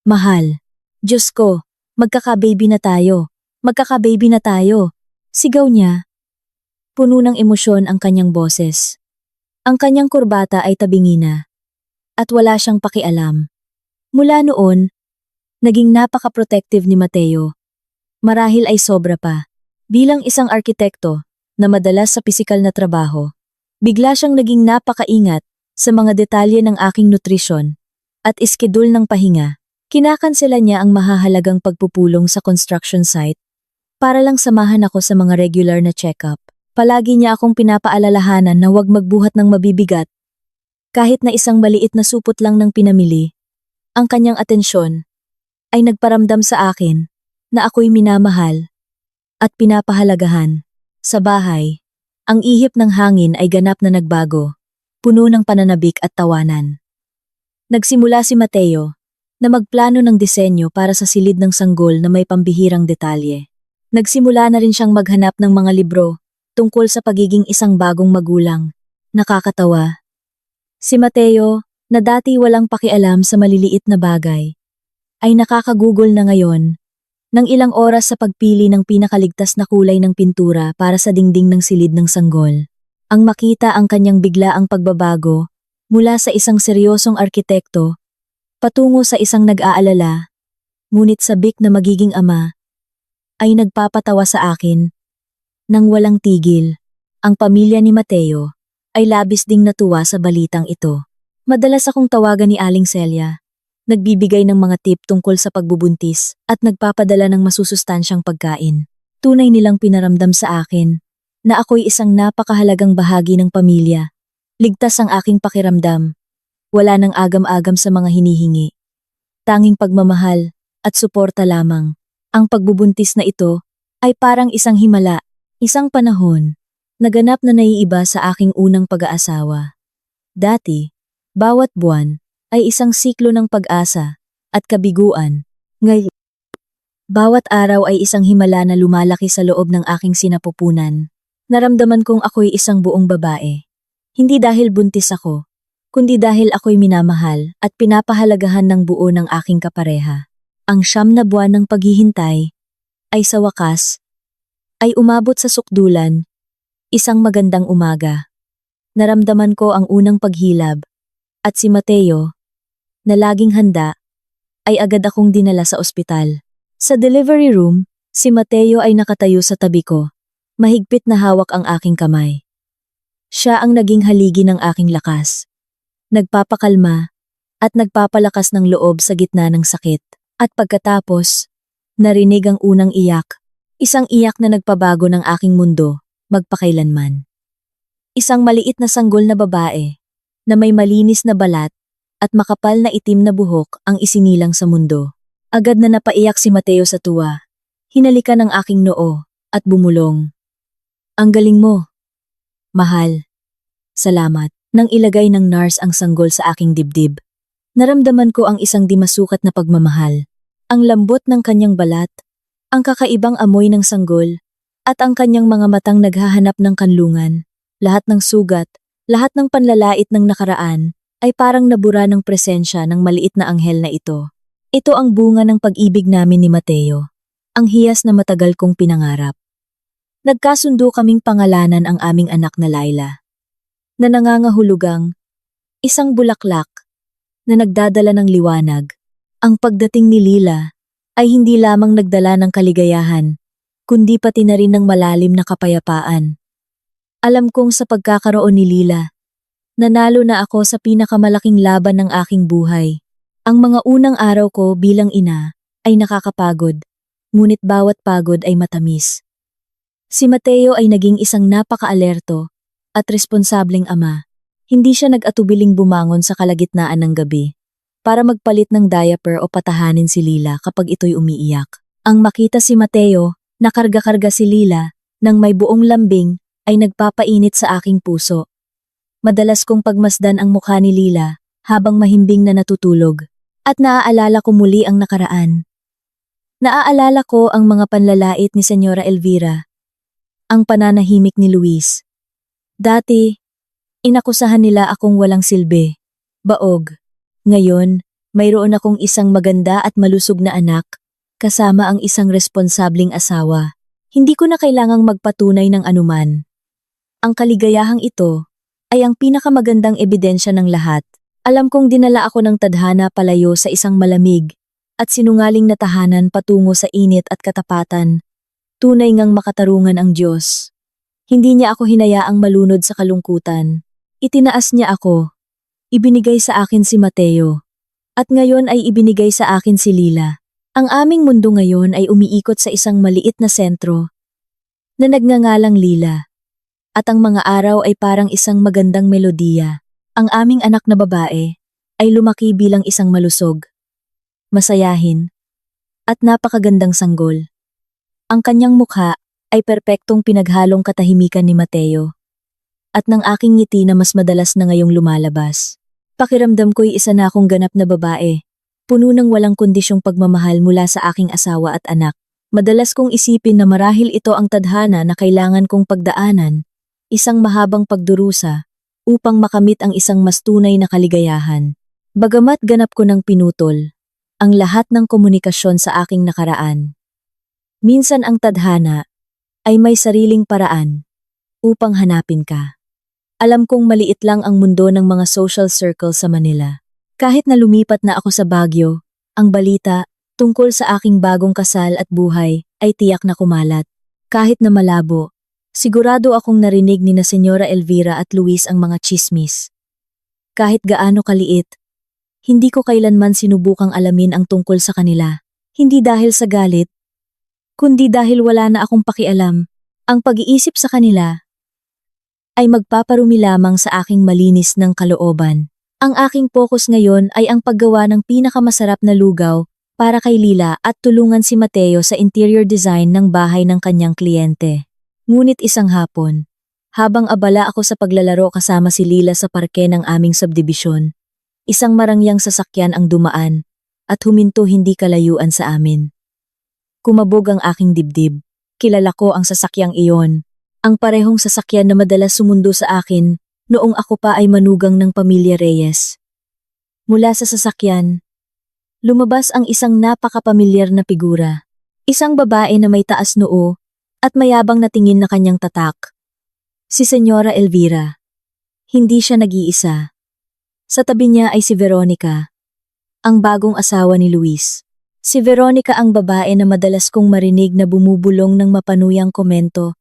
Speaker 1: Mahal, Diyos ko, magkaka-baby na tayo, magkaka-baby na tayo, sigaw niya. Puno ng emosyon ang kanyang boses. Ang kanyang kurbata ay tabingi na, at wala siyang pakialam. Mula noon, naging napaka-protective ni Mateo. Marahil ay sobra pa. Bilang isang arkitekto na madalas sa pisikal na trabaho, Bigla siyang naging napakaingat sa mga detalye ng aking nutrisyon at iskedul ng pahinga. Kinakansela niya ang mahahalagang pagpupulong sa construction site para lang samahan ako sa mga regular na check-up. Palagi niya akong pinapaalalahanan na huwag magbuhat ng mabibigat. Kahit na isang maliit na supot lang ng pinamili, ang kanyang atensyon ay nagparamdam sa akin na ako'y minamahal at pinapahalagahan. Sa bahay, ang ihip ng hangin ay ganap na nagbago, puno ng pananabik at tawanan. Nagsimula si Mateo na magplano ng disenyo para sa silid ng sanggol na may pambihirang detalye. Nagsimula na rin siyang maghanap ng mga libro tungkol sa pagiging isang bagong magulang. Nakakatawa. Si Mateo, na dati walang pakialam sa maliliit na bagay, ay nakakagugol na ngayon ng ilang oras sa pagpili ng pinakaligtas na kulay ng pintura para sa dingding ng silid ng sanggol. Ang makita ang kanyang biglaang pagbabago mula sa isang seryosong arkitekto patungo sa isang nag-aalala, ngunit sabik na magiging ama, ay nagpapatawa sa akin nang walang tigil. Ang pamilya ni Mateo ay labis ding natuwa sa balitang ito. Madalas akong tawagan ni Aling Celia, nagbibigay ng mga tip tungkol sa pagbubuntis at nagpapadala ng masusustansyang pagkain. Tunay nilang pinaramdam sa akin na ako'y isang napakahalagang bahagi ng pamilya. Ligtas ang aking pakiramdam. Wala nang agam-agam sa mga hinihingi. Tanging pagmamahal at suporta lamang. Ang pagbubuntis na ito ay parang isang himala, isang panahon, naganap na naiiba sa aking unang pag-aasawa. Dati, bawat buwan ay isang siklo ng pag-asa at kabiguan. Ngayon, bawat araw ay isang himala na lumalaki sa loob ng aking sinapupunan. Naramdaman kong ako'y isang buong babae. Hindi dahil buntis ako, kundi dahil ako'y minamahal at pinapahalagahan ng buo ng aking kapareha. Ang 9 na buwan ng paghihintay ay sa wakas ay umabot sa sukdulan, isang magandang umaga. Naramdaman ko ang unang paghilab at si Mateo, na laging handa, ay agad akong dinala sa ospital. Sa delivery room, si Mateo ay nakatayo sa tabi ko, mahigpit na hawak ang aking kamay. Siya ang naging haligi ng aking lakas. Nagpapakalma at nagpapalakas ng loob sa gitna ng sakit. At pagkatapos, narinig ang unang iyak. Isang iyak na nagpabago ng aking mundo, magpakailanman. Isang maliit na sanggol na babae, na may malinis na balat at makapal na itim na buhok ang isinilang sa mundo. Agad na napaiyak si Mateo sa tuwa. Hinalikan ang aking noo at bumulong. Ang galing mo. Mahal. Salamat. Nang ilagay ng nurse ang sanggol sa aking dibdib, naramdaman ko ang isang di masukat na pagmamahal. Ang lambot ng kanyang balat, ang kakaibang amoy ng sanggol, at ang kanyang mga matang naghahanap ng kanlungan. Lahat ng sugat, lahat ng panlalait ng nakaraan, ay parang nabura ng presensya ng maliit na anghel na ito. Ito ang bunga ng pag-ibig namin ni Mateo, ang hiyas na matagal kong pinangarap. Nagkasundo kaming pangalanan ang aming anak na Laila, na nangangahulugang isang bulaklak na nagdadala ng liwanag. Ang pagdating ni Lila ay hindi lamang nagdala ng kaligayahan, kundi pati na rin ng malalim na kapayapaan. Alam kong sa pagkakaroon ni Lila, nanalo na ako sa pinakamalaking laban ng aking buhay. Ang mga unang araw ko bilang ina ay nakakapagod, ngunit bawat pagod ay matamis. Si Mateo ay naging isang napaka-alerto at responsableng ama. Hindi siya nag-atubiling bumangon sa kalagitnaan ng gabi para magpalit ng diaper o patahanin si Lila kapag ito'y umiiyak. Ang makita si Mateo, nakarga-karga si Lila, nang may buong lambing, ay nagpapainit sa aking puso. Madalas kong pagmasdan ang mukha ni Lila habang mahimbing na natutulog, at naaalala ko muli ang nakaraan. Naaalala ko ang mga panlalait ni Senyora Elvira, ang pananahimik ni Luis. Dati, inakusahan nila akong walang silbi, baog. Ngayon, mayroon akong isang maganda at malusog na anak, kasama ang isang responsabling asawa. Hindi ko na kailangang magpatunay ng anuman. Ang kaligayahang ito ay ang pinakamagandang ebidensya ng lahat. Alam kong dinala ako ng tadhana palayo sa isang malamig at sinungaling na tahanan patungo sa init at katapatan. Tunay ngang makatarungan ang Diyos. Hindi niya ako hinayaang malunod sa kalungkutan. Itinaas niya ako. Ibinigay sa akin si Mateo. At ngayon ay ibinigay sa akin si Lila. Ang aming mundo ngayon ay umiikot sa isang maliit na sentro na nagngangalang Lila. At ang mga araw ay parang isang magandang melodiya. Ang aming anak na babae ay lumaki bilang isang malusog, masayahin, at napakagandang sanggol. Ang kanyang mukha ay perpektong pinaghalong katahimikan ni Mateo. At ng aking ngiti na mas madalas na ngayong lumalabas. Pakiramdam ko'y isa na akong ganap na babae, puno ng walang kondisyong pagmamahal mula sa aking asawa at anak. Madalas kong isipin na marahil ito ang tadhana na kailangan kong pagdaanan, isang mahabang pagdurusa, upang makamit ang isang mas tunay na kaligayahan. Bagamat ganap ko ng pinutol ang lahat ng komunikasyon sa aking nakaraan. Minsan ang tadhana ay may sariling paraan upang hanapin ka. Alam kong maliit lang ang mundo ng mga social circle sa Manila. Kahit na lumipat na ako sa Baguio, ang balita tungkol sa aking bagong kasal at buhay ay tiyak na kumalat. Kahit na malabo, sigurado akong narinig ni na Senyora Elvira at Luis ang mga chismis. Kahit gaano kaliit, hindi ko kailanman sinubukang alamin ang tungkol sa kanila. Hindi dahil sa galit, kundi dahil wala na akong pakialam. Ang pag-iisip sa kanila ay magpaparumi lamang sa aking malinis ng kalooban. Ang aking focus ngayon ay ang paggawa ng pinakamasarap na lugaw para kay Lila at tulungan si Mateo sa interior design ng bahay ng kanyang kliyente. Ngunit isang hapon, habang abala ako sa paglalaro kasama si Lila sa parke ng aming subdivision, isang marangyang sasakyan ang dumaan at huminto hindi kalayuan sa amin. Kumabog ang aking dibdib. Kilala ko ang sasakyang iyon. Ang parehong sasakyan na madalas sumundo sa akin noong ako pa ay manugang ng pamilya Reyes. Mula sa sasakyan, lumabas ang isang napakapamilyar na figura. Isang babae na may taas noo at mayabang na tingin na kanyang tatak. Si Senyora Elvira. Hindi siya nag-iisa. Sa tabi niya ay si Veronica, ang bagong asawa ni Luis. Si Veronica ang babae na madalas kong marinig na bumubulong ng mapanuyang komento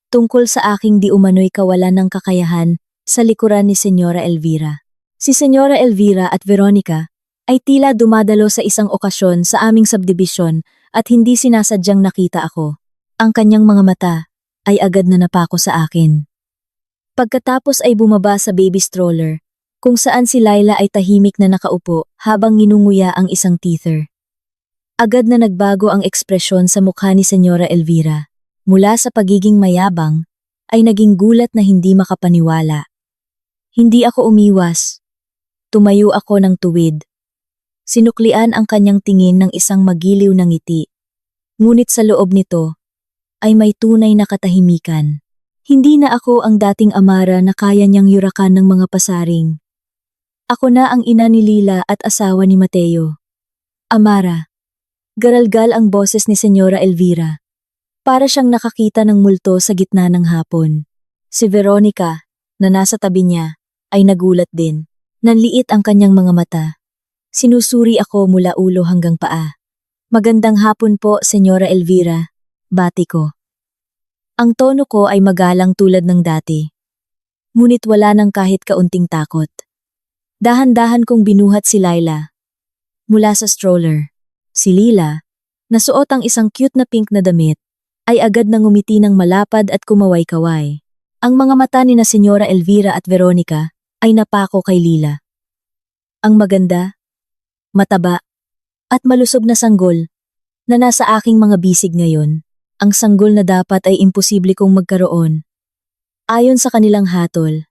Speaker 1: tungkol sa aking di umano'y kawalan ng kakayahan sa likuran ni Senyora Elvira. Si Senyora Elvira at Veronica ay tila dumadalo sa isang okasyon sa aming subdivision at hindi sinasadyang nakita ako. Ang kanyang mga mata ay agad na napako sa akin. Pagkatapos ay bumaba sa baby stroller, kung saan si Laila ay tahimik na nakaupo habang nginunguya ang isang teether. Agad na nagbago ang ekspresyon sa mukha ni Senyora Elvira. Mula sa pagiging mayabang, ay naging gulat na hindi makapaniwala. Hindi ako umiwas. Tumayo ako ng tuwid. Sinuklian ang kanyang tingin ng isang magiliw na ngiti. Ngunit sa loob nito, ay may tunay na katahimikan. Hindi na ako ang dating amara na kaya niyang yurakan ng mga pasaring. Ako na ang ina ni Lila at asawa ni Mateo. Amara. Garalgal ang boses ni Senyora Elvira. Para siyang nakakita ng multo sa gitna ng hapon. Si Veronica, na nasa tabi niya, ay nagulat din. Nanliit ang kanyang mga mata. Sinusuri ako mula ulo hanggang paa. Magandang hapon po, Senyora Elvira. Bati ko. Ang tono ko ay magalang tulad ng dati. Ngunit wala nang kahit kaunting takot. Dahan-dahan kong binuhat si Laila. Mula sa stroller. Si Lila, na suot ang isang cute na pink na damit, ay agad nang ngumiti ng malapad at kumaway-kaway. Ang mga mata ni na Senyora Elvira at Veronica ay napako kay Lila. Ang maganda, mataba, at malusog na sanggol na nasa aking mga bisig ngayon. Ang sanggol na dapat ay imposible kong magkaroon. Ayon sa kanilang hatol,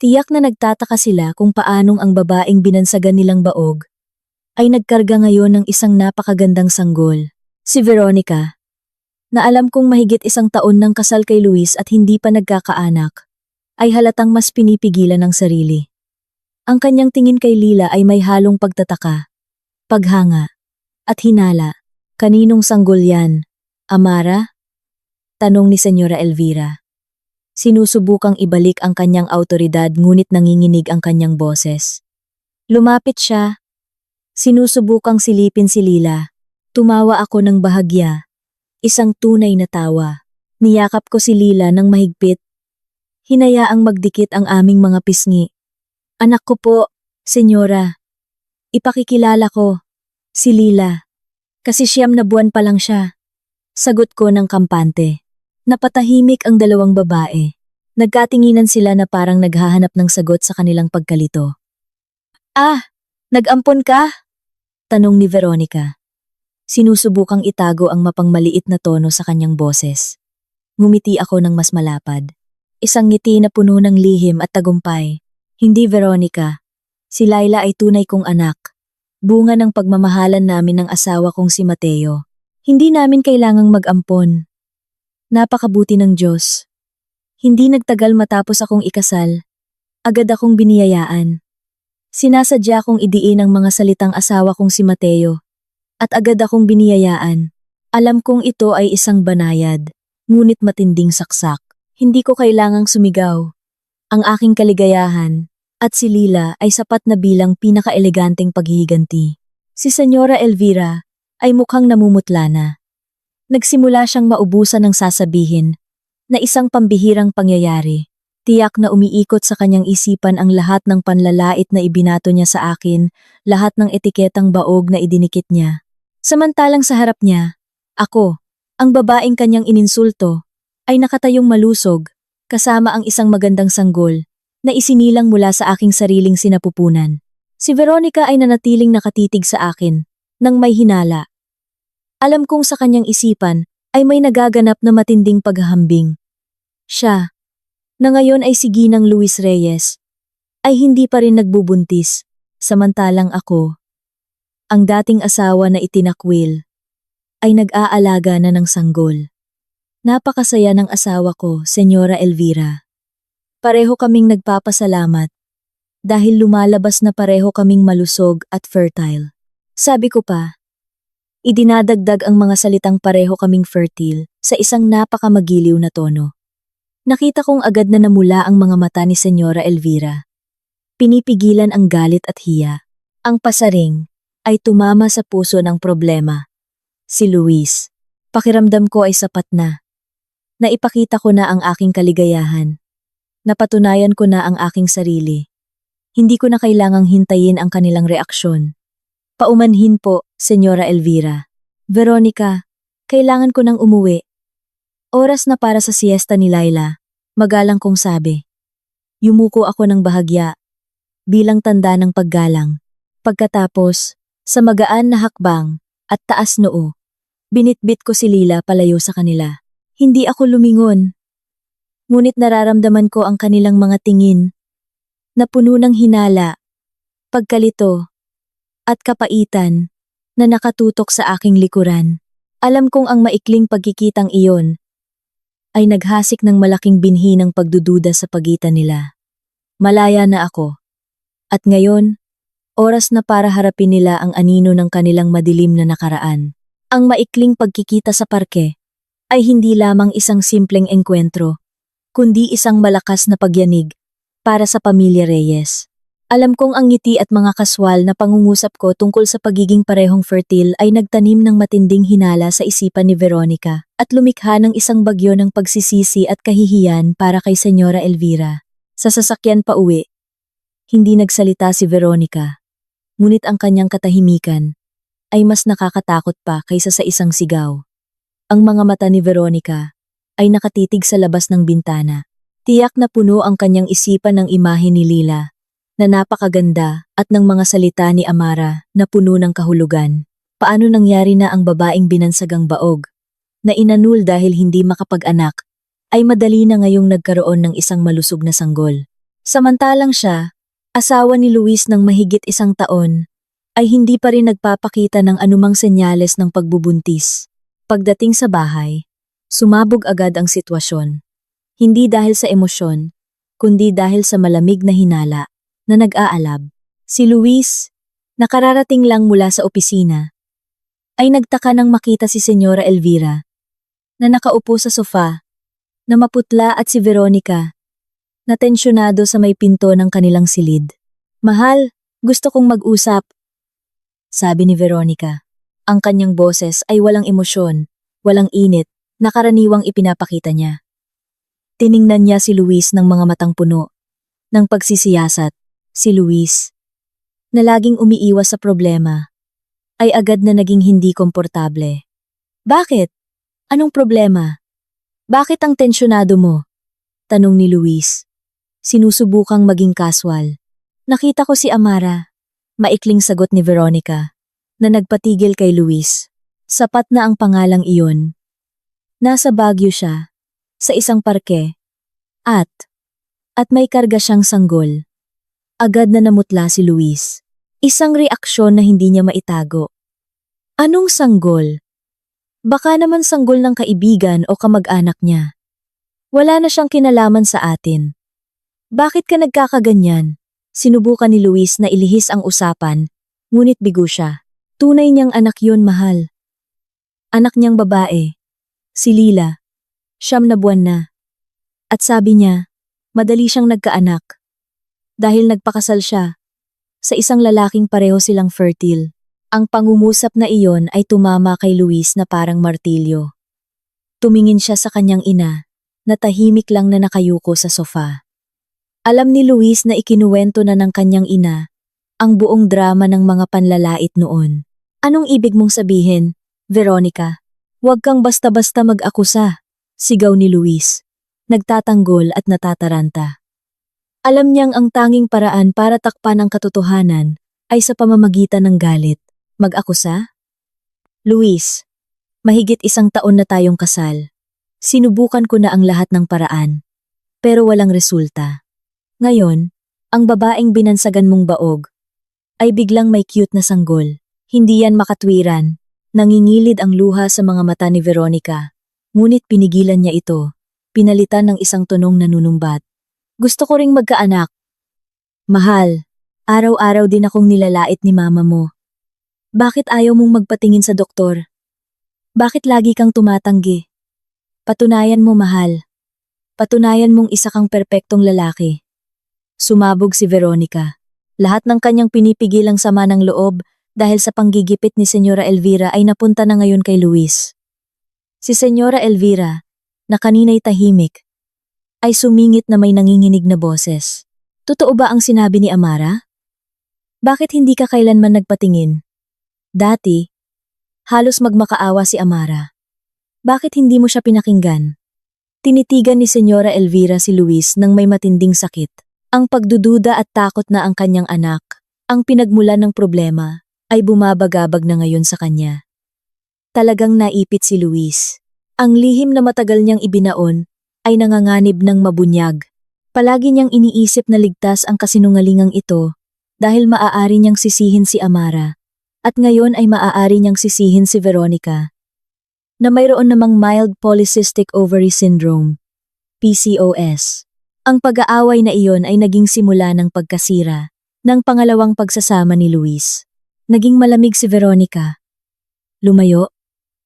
Speaker 1: tiyak na nagtataka sila kung paanong ang babaeng binansagan nilang baog ay nagkarga ngayon ng isang napakagandang sanggol. Si Veronica, na alam kong mahigit 1 taon nang kasal kay Luis at hindi pa nagkakaanak, ay halatang mas pinipigilan ng sarili. Ang kanyang tingin kay Lila ay may halong pagtataka, paghanga, at hinala. Kaninong sanggol yan? Amara? Tanong ni Senyora Elvira. Sinusubukang ibalik ang kanyang autoridad ngunit nanginginig ang kanyang boses. Lumapit siya. Sinusubukang silipin si Lila. Tumawa ako ng bahagya. Isang tunay na tawa. Niyakap ko si Lila ng mahigpit. Hinayaang magdikit ang aming mga pisngi. Anak ko po, senyora. Ipakikilala ko, si Lila. Kasi 9 na buwan pa lang siya. Sagot ko ng kampante. Napatahimik ang dalawang babae. Nagkatinginan sila na parang naghahanap ng sagot sa kanilang pagkalito. Ah, nag-ampon ka? Tanong ni Veronica. Sinusubukang itago ang mapangmaliit na tono sa kanyang boses. Ngumiti ako ng mas malapad. Isang ngiti na puno ng lihim at tagumpay. Hindi Veronica. Si Laila ay tunay kong anak. Bunga ng pagmamahalan namin ng asawa kong si Mateo. Hindi namin kailangang mag-ampon. Napakabuti ng Diyos. Hindi nagtagal matapos akong ikasal. Agad akong biniyayaan. Sinasadya kong idiin ang mga salitang asawa kong si Mateo. At agad akong biniyayaan. Alam kong ito ay isang banayad. Ngunit matinding saksak. Hindi ko kailangang sumigaw. Ang aking kaligayahan, at si Lila ay sapat na bilang pinaka-eleganteng paghihiganti. Si Senyora Elvira ay mukhang namumutla na. Nagsimula siyang maubusan ng sasabihin na isang pambihirang pangyayari. Tiyak na umiikot sa kanyang isipan ang lahat ng panlalait na ibinato niya sa akin, lahat ng etiketang baog na idinikit niya. Samantalang sa harap niya, ako, ang babaeng kanyang ininsulto, ay nakatayong malusog, kasama ang isang magandang sanggol, na isinilang mula sa aking sariling sinapupunan. Si Veronica ay nanatiling nakatitig sa akin, nang may hinala. Alam kong sa kanyang isipan, ay may nagaganap na matinding paghahambing. Siya, na ngayon ay si Ginang Luis Reyes, ay hindi pa rin nagbubuntis, samantalang ako, ang dating asawa na itinakwil, ay nag-aalaga na ng sanggol. Napakasaya ng asawa ko, Senyora Elvira. Pareho kaming nagpapasalamat dahil lumalabas na pareho kaming malusog at fertile. Sabi ko pa, idinadagdag ang mga salitang pareho kaming fertile sa isang napakamagiliw na tono. Nakita kong agad na namula ang mga mata ni Senyora Elvira. Pinipigilan ang galit at hiya. Ang pasaring ay tumama sa puso ng problema. Si Luis. Pakiramdam ko ay sapat na. Naipakita ko na ang aking kaligayahan. Napatunayan ko na ang aking sarili. Hindi ko na kailangang hintayin ang kanilang reaksyon. Paumanhin po, Senyora Elvira. Veronica, kailangan ko nang umuwi. Oras na para sa siesta ni Laila, magalang kong sabi. Yumuko ako ng bahagya, bilang tanda ng paggalang. Pagkatapos, sa magaan na hakbang at taas noo, binitbit ko si Lila palayo sa kanila. Hindi ako lumingon. Ngunit nararamdaman ko ang kanilang mga tingin, na puno ng hinala, pagkalito, at kapaitan, na nakatutok sa aking likuran. Alam kong ang maikling pagkikitang iyon, ay naghasik ng malaking binhi ng pagdududa sa pagitan nila. Malaya na ako. At ngayon, oras na para harapin nila ang anino ng kanilang madilim na nakaraan. Ang maikling pagkikita sa parke ay hindi lamang isang simpleng engkwentro, kundi isang malakas na pagyanig para sa pamilya Reyes. Alam kong ang ngiti at mga kaswal na pangungusap ko tungkol sa pagiging parehong fertile ay nagtanim ng matinding hinala sa isipan ni Veronica at lumikha ng isang bagyo ng pagsisisi at kahihiyan para kay Senyora Elvira. Sa sasakyan pa uwi, hindi nagsalita si Veronica, ngunit ang kanyang katahimikan ay mas nakakatakot pa kaysa sa isang sigaw. Ang mga mata ni Veronica ay nakatitig sa labas ng bintana. Tiyak na puno ang kanyang isipan ng imahe ni Lila, na napakaganda at ng mga salita ni Amara na puno ng kahulugan. Paano nangyari na ang babaeng binansagang baog, na inanul dahil hindi makapag-anak, ay madali na ngayong nagkaroon ng isang malusog na sanggol. Samantalang siya, asawa ni Luis ng mahigit 1 taon, ay hindi pa rin nagpapakita ng anumang senyales ng pagbubuntis. Pagdating sa bahay, sumabog agad ang sitwasyon. Hindi dahil sa emosyon, kundi dahil sa malamig na hinala na nag-aalab. Si Luis, nakararating lang mula sa opisina, ay nagtaka nang makita si Senyora Elvira na nakaupo sa sofa, na maputla at si Veronica, na tensyonado sa may pinto ng kanilang silid. Mahal, gusto kong mag-usap, sabi ni Veronica. Ang kanyang boses ay walang emosyon, walang init, na karaniwang ipinapakita niya. Tiningnan niya si Luis ng mga matang puno. Ng pagsisiyasat, si Luis, na laging umiiwas sa problema, ay agad na naging hindi komportable. Bakit? Anong problema? Bakit ang tensyonado mo? Tanong ni Luis. Sinusubukang maging casual. Nakita ko si Amara. Maikling sagot ni Veronica, na nagpatigil kay Luis. Sapat na ang pangalang iyon. Nasa Baguio siya, sa isang parke, at may karga siyang sanggol. Agad na namutla si Luis. Isang reaksyon na hindi niya maitago. Anong sanggol? Baka naman sanggol ng kaibigan o kamag-anak niya. Wala na siyang kinalaman sa atin. Bakit ka nagkakaganyan? Sinubukan ni Luis na ilihis ang usapan, ngunit bigo siya. Tunay niyang anak yun, mahal. Anak niyang babae, si Lila, 9 na buwan na. At sabi niya, madali siyang nagkaanak. Dahil nagpakasal siya, sa isang lalaking pareho silang fertile. Ang pangungusap na iyon ay tumama kay Luis na parang martilyo. Tumingin siya sa kanyang ina, na tahimik lang na nakayuko sa sofa. Alam ni Luis na ikinuwento na ng kanyang ina ang buong drama ng mga panlalait noon. Anong ibig mong sabihin, Veronica? Huwag kang basta-basta mag-akusa, sigaw ni Luis, nagtatanggol at natataranta. Alam niyang ang tanging paraan para takpan ang katotohanan ay sa pamamagitan ng galit. Mag-akusa? Luis, mahigit 1 taon na tayong kasal. Sinubukan ko na ang lahat ng paraan, pero walang resulta. Ngayon, ang babaeng binansagan mong baog ay biglang may cute na sanggol. Hindi yan makatwiran. Nangingilid ang luha sa mga mata ni Veronica. Ngunit pinigilan niya ito. Pinalitan ng isang tunong nanunumbat. Gusto ko ring magkaanak. Mahal, araw-araw din akong nilalait ni mama mo. Bakit ayaw mong magpatingin sa doktor? Bakit lagi kang tumatanggi? Patunayan mo, mahal. Patunayan mong isa kang perpektong lalaki. Sumabog si Veronica. Lahat ng kanyang pinipigilang sama ng loob dahil sa panggigipit ni Senyora Elvira ay napunta na ngayon kay Luis. Si Senyora Elvira, na kanina'y tahimik, ay sumingit na may nanginginig na boses. Totoo ba ang sinabi ni Amara? Bakit hindi ka kailanman nagpatingin? Dati, halos magmakaawa si Amara. Bakit hindi mo siya pinakinggan? Tinitigan ni Senyora Elvira si Luis nang may matinding sakit. Ang pagdududa at takot na ang kanyang anak, ang pinagmulan ng problema, ay bumabagabag na ngayon sa kanya. Talagang naipit si Luis. Ang lihim na matagal niyang ibinaon ay nanganganib ng mabunyag. Palagi niyang iniisip na ligtas ang kasinungalingang ito dahil maaari niyang sisihin si Amara at ngayon ay maaari niyang sisihin si Veronica na mayroon namang mild polycystic ovary syndrome, PCOS. Ang pag-aaway na iyon ay naging simula ng pagkasira ng pangalawang pagsasama ni Luis. Naging malamig si Veronica. Lumayo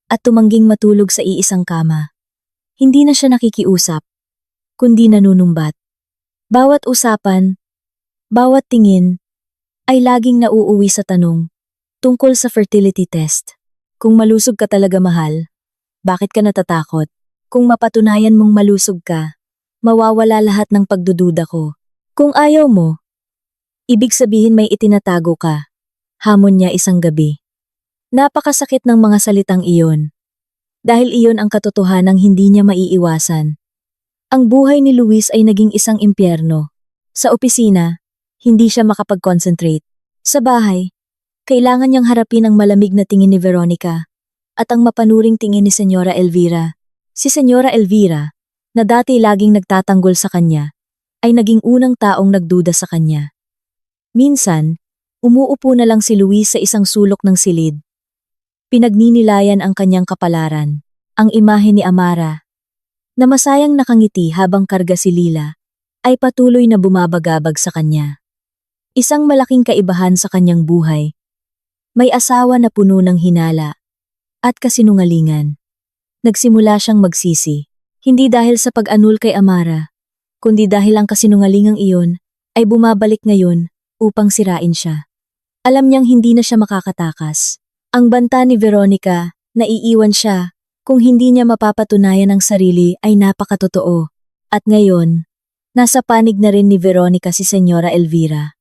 Speaker 1: at tumangging matulog sa iisang kama. Hindi na siya nakikiusap, kundi nanunumbat. Bawat usapan, bawat tingin, ay laging nauuwi sa tanong tungkol sa fertility test. Kung malusog ka talaga, mahal, bakit ka natatakot? Kung mapatunayan mong malusog ka, mawawala lahat ng pagdududa ko. Kung ayaw mo, ibig sabihin may itinatago ka. Hamon niya isang gabi. Napakasakit ng mga salitang iyon. Dahil iyon ang katotohanang hindi niya maiiwasan. Ang buhay ni Luis ay naging isang impyerno. Sa opisina, hindi siya makapag-concentrate. Sa bahay, kailangan niyang harapin ang malamig na tingin ni Veronica at ang mapanuring tingin ni Senyora Elvira. Si Senyora Elvira, na dati laging nagtatanggol sa kanya, ay naging unang taong nagduda sa kanya. Minsan, umuupo na lang si Luis sa isang sulok ng silid. Pinagninilayan ang kanyang kapalaran, ang imahe ni Amara, na masayang nakangiti habang karga si Lila, ay patuloy na bumabagabag sa kanya. Isang malaking kaibahan sa kanyang buhay. May asawa na puno ng hinala at kasinungalingan. Nagsimula siyang magsisi, hindi dahil sa pag-anul kay Amara, kundi dahil ang kasinungalingang iyon ay bumabalik ngayon upang sirain siya. Alam niyang hindi na siya makakatakas. Ang banta ni Veronica, naiiwan siya Kung hindi niya mapapatunayan ang sarili ay napakatotoo. At ngayon, nasa panig na rin ni Veronica si Senyora Elvira.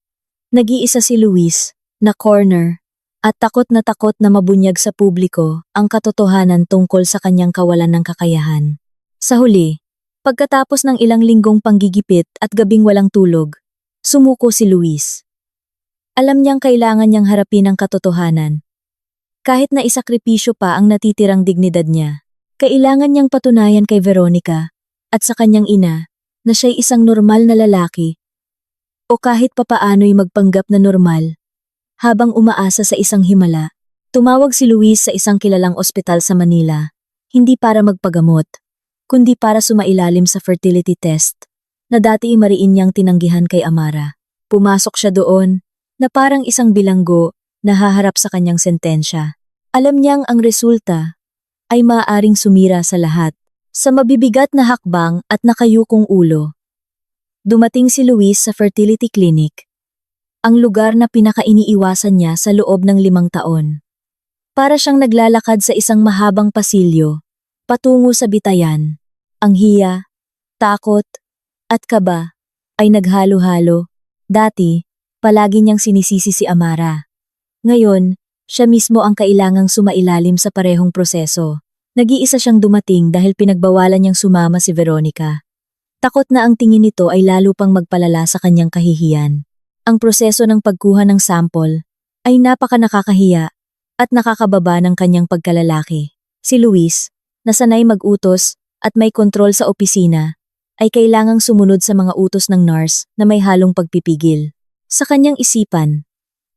Speaker 1: Nag-iisa si Luis, na corner, at takot na mabunyag sa publiko ang katotohanan tungkol sa kanyang kawalan ng kakayahan. Sa huli, pagkatapos ng ilang linggong panggigipit at gabing walang tulog, sumuko si Luis. Alam niyang kailangan niyang harapin ang katotohanan. Kahit na isakripisyo pa ang natitirang dignidad niya, kailangan niyang patunayan kay Veronica at sa kanyang ina na siya'y isang normal na lalaki o kahit papaano'y magpanggap na normal. Habang umaasa sa isang himala, tumawag si Luis sa isang kilalang ospital sa Manila, hindi para magpagamot, kundi para sumailalim sa fertility test na dati mariin niyang tinanggihan kay Amara. Pumasok siya doon na parang isang bilanggo na haharap sa kanyang sentensya. Alam niyang ang resulta ay maaaring sumira sa lahat. Sa mabibigat na hakbang at nakayukong ulo, dumating si Luis sa fertility clinic, ang lugar na pinakainiiwasan niya sa loob ng 5 taon. Para siyang naglalakad sa isang mahabang pasilyo, patungo sa bitayan. Ang hiya, takot, at kaba ay naghalo-halo. Dati, palagi niyang sinisisi si Amara. Ngayon, siya mismo ang kailangang sumailalim sa parehong proseso. Nag-iisa siyang dumating dahil pinagbawalan niyang sumama si Veronica. Takot na ang tingin nito ay lalo pang magpalala sa kanyang kahihiyan. Ang proseso ng pagkuha ng sample ay napaka-nakakahiya at nakakababa ng kanyang pagkalalaki. Si Luis, na sanay mag-utos at may kontrol sa opisina, ay kailangang sumunod sa mga utos ng nurse na may halong pagpipigil. Sa kanyang isipan,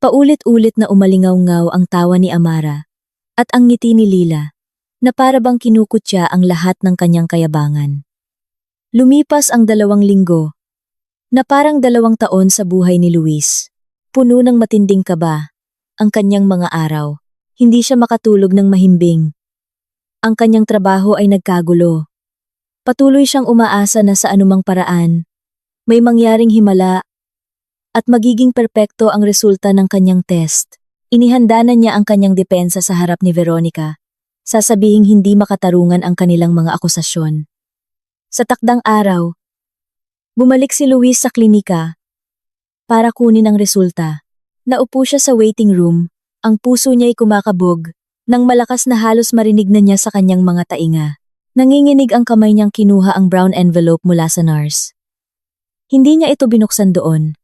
Speaker 1: paulit-ulit na umalingaw-ngaw ang tawa ni Amara at ang ngiti ni Lila na para bang kinukutya ang lahat ng kanyang kayabangan. Lumipas ang 2 linggo na parang 2 taon sa buhay ni Luis. Puno ng matinding kaba ang kanyang mga araw. Hindi siya makatulog ng mahimbing. Ang kanyang trabaho ay nagkagulo. Patuloy siyang umaasa na sa anumang paraan may mangyaring himala at magiging perpekto ang resulta ng kanyang test. Inihanda na niya ang kanyang depensa sa harap ni Veronica, sasabihing hindi makatarungan ang kanilang mga akusasyon. Sa takdang araw, bumalik si Luis sa klinika para kunin ang resulta. Naupo siya sa waiting room, ang puso niya'y kumakabog, nang malakas na halos marinig na niya sa kanyang mga tainga. Nanginginig ang kamay niyang kinuha ang brown envelope mula sa nurse. Hindi niya ito binuksan doon.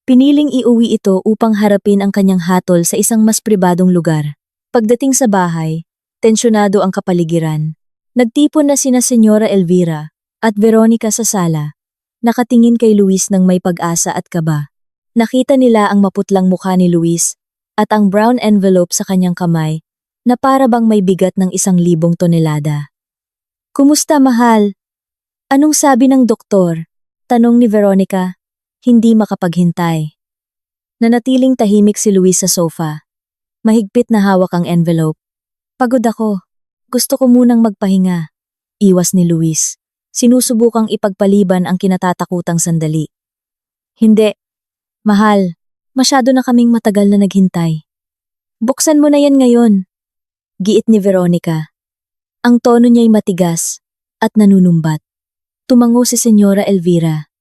Speaker 1: Piniling iuwi ito upang harapin ang kanyang hatol sa isang mas pribadong lugar. Pagdating sa bahay, tensyonado ang kapaligiran. Nagtipon na sina Senyora Elvira at Veronica sa sala, nakatingin kay Luis ng may pag-asa at kaba. Nakita nila ang maputlang mukha ni Luis at ang brown envelope sa kanyang kamay na para bang may bigat ng 1,000 tonelada. "Kumusta, mahal? Anong sabi ng doktor?" tanong ni Veronica, hindi makapaghintay. Nanatiling tahimik si Luis sa sofa. Mahigpit na hawak ang envelope. "Pagod ako. Gusto ko munang magpahinga." Iwas ni Luis. Sinusubukang ipagpaliban ang kinatatakutang sandali. "Hindi. Mahal, masyado na kaming matagal na naghintay. Buksan mo na yan ngayon." Giit ni Veronica. Ang tono niya'y matigas at nanunumbat. Tumango si Senyora Elvira.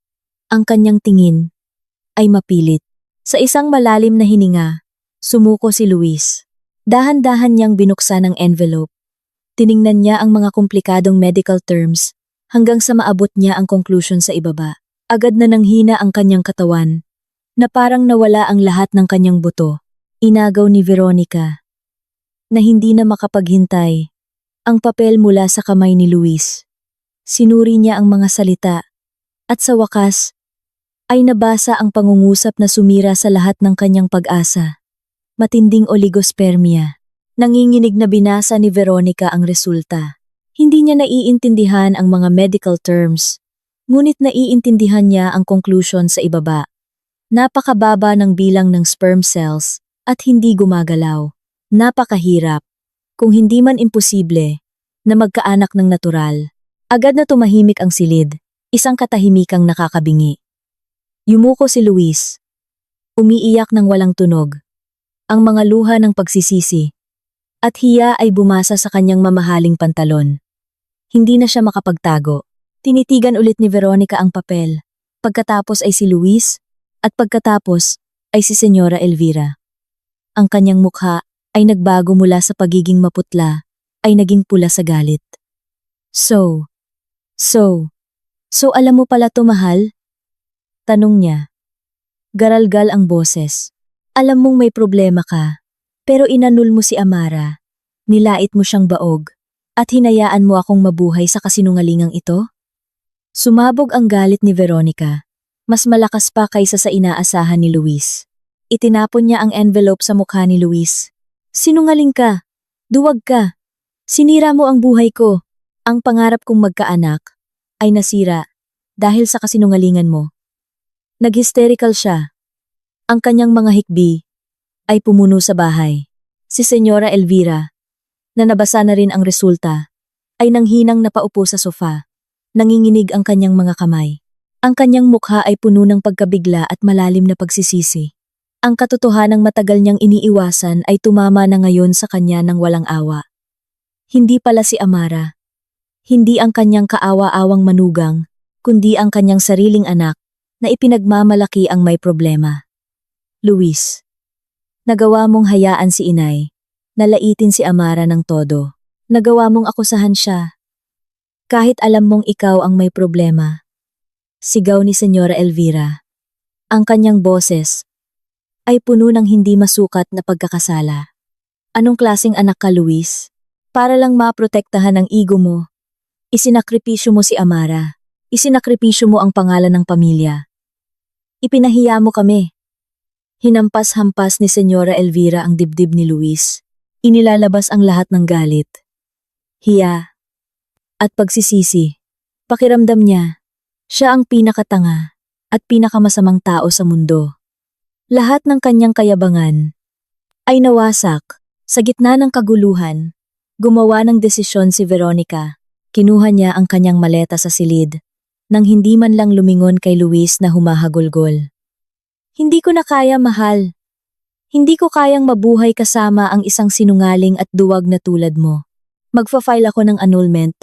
Speaker 1: Ang kanyang tingin ay mapilit. Sa isang malalim na hininga, sumuko si Luis. Dahan-dahan niyang binuksan ang envelope. Tiningnan niya ang mga komplikadong medical terms hanggang sa maabot niya ang conclusion sa ibaba. Agad na nanghina ang kanyang katawan, na parang nawala ang lahat ng kanyang buto. Inagaw ni Veronica, na hindi na makapaghintay, ang papel mula sa kamay ni Luis. Sinuri niya ang mga salita, at sa wakas, ay nabasa ang pangungusap na sumira sa lahat ng kanyang pag-asa. Matinding oligospermia. Nanginginig na binasa ni Veronica ang resulta. Hindi niya naiintindihan ang mga medical terms, ngunit naiintindihan niya ang conclusion sa ibaba. Napakababa ng bilang ng sperm cells at hindi gumagalaw. Napakahirap, kung hindi man imposible, na magkaanak ng natural. Agad na tumahimik ang silid, isang katahimikang nakakabingi. Yumuko si Luis. Umiiyak ng walang tunog. Ang mga luha ng pagsisisi At hiya ay bumasa sa kanyang mamahaling pantalon. Hindi na siya makapagtago. Tinitigan ulit ni Veronica ang papel. Pagkatapos ay si Luis, at pagkatapos ay si Senyora Elvira. Ang kanyang mukha ay nagbago mula sa pagiging maputla, ay naging pula sa galit. So alam mo pala to, mahal? Tanong niya. Garalgal ang boses. Alam mong may problema ka, pero inanul mo si Amara. Nilait mo siyang baog, at hinayaan mo akong mabuhay sa kasinungalingang ito? Sumabog ang galit ni Veronica. Mas malakas pa kaysa sa inaasahan ni Luis. Itinapon niya ang envelope sa mukha ni Luis. Sinungaling ka. Duwag ka. Sinira mo ang buhay ko. Ang pangarap kong magkaanak ay nasira dahil sa kasinungalingan mo. Nag-hysterical siya. Ang kanyang mga hikbi ay pumuno sa bahay. Si Senyora Elvira, na nabasa na rin ang resulta, ay nanghinang napaupo sa sofa. Nanginginig ang kanyang mga kamay. Ang kanyang mukha ay puno ng pagkabigla at malalim na pagsisisi. Ang katotohanang matagal niyang iniiwasan ay tumama na ngayon sa kanya ng walang awa. Hindi pala si Amara. Hindi ang kanyang kaawa-awang manugang, kundi ang kanyang sariling anak na ipinagmamalaki ang may problema. Luis, nagawa mong hayaan si inay, nalaitin si Amara ng todo. Nagawa mong akusahan siya. Kahit alam mong ikaw ang may problema. Sigaw ni Senyora Elvira. Ang kanyang boses ay puno ng hindi masukat na pagkakasala. Anong klaseng anak ka, Luis? Para lang maprotektahan ang ego mo. Isinakripisyo mo si Amara. Isinakripisyo mo ang pangalan ng pamilya. Ipinahiya mo kami. Hinampas-hampas ni Senyora Elvira ang dibdib ni Luis. Inilalabas ang lahat ng galit, hiya, at pagsisisi. Pakiramdam niya, siya ang pinakatanga at pinakamasamang tao sa mundo. Lahat ng kanyang kayabangan ay nawasak. Sa gitna ng kaguluhan, gumawa ng desisyon si Veronica. Kinuha niya ang kanyang maleta sa silid, nang hindi man lang lumingon kay Luis na humahagulgol. Hindi ko na kaya, mahal. Hindi ko kayang mabuhay kasama ang isang sinungaling at duwag na tulad mo. Magfa-file ako ng annulment.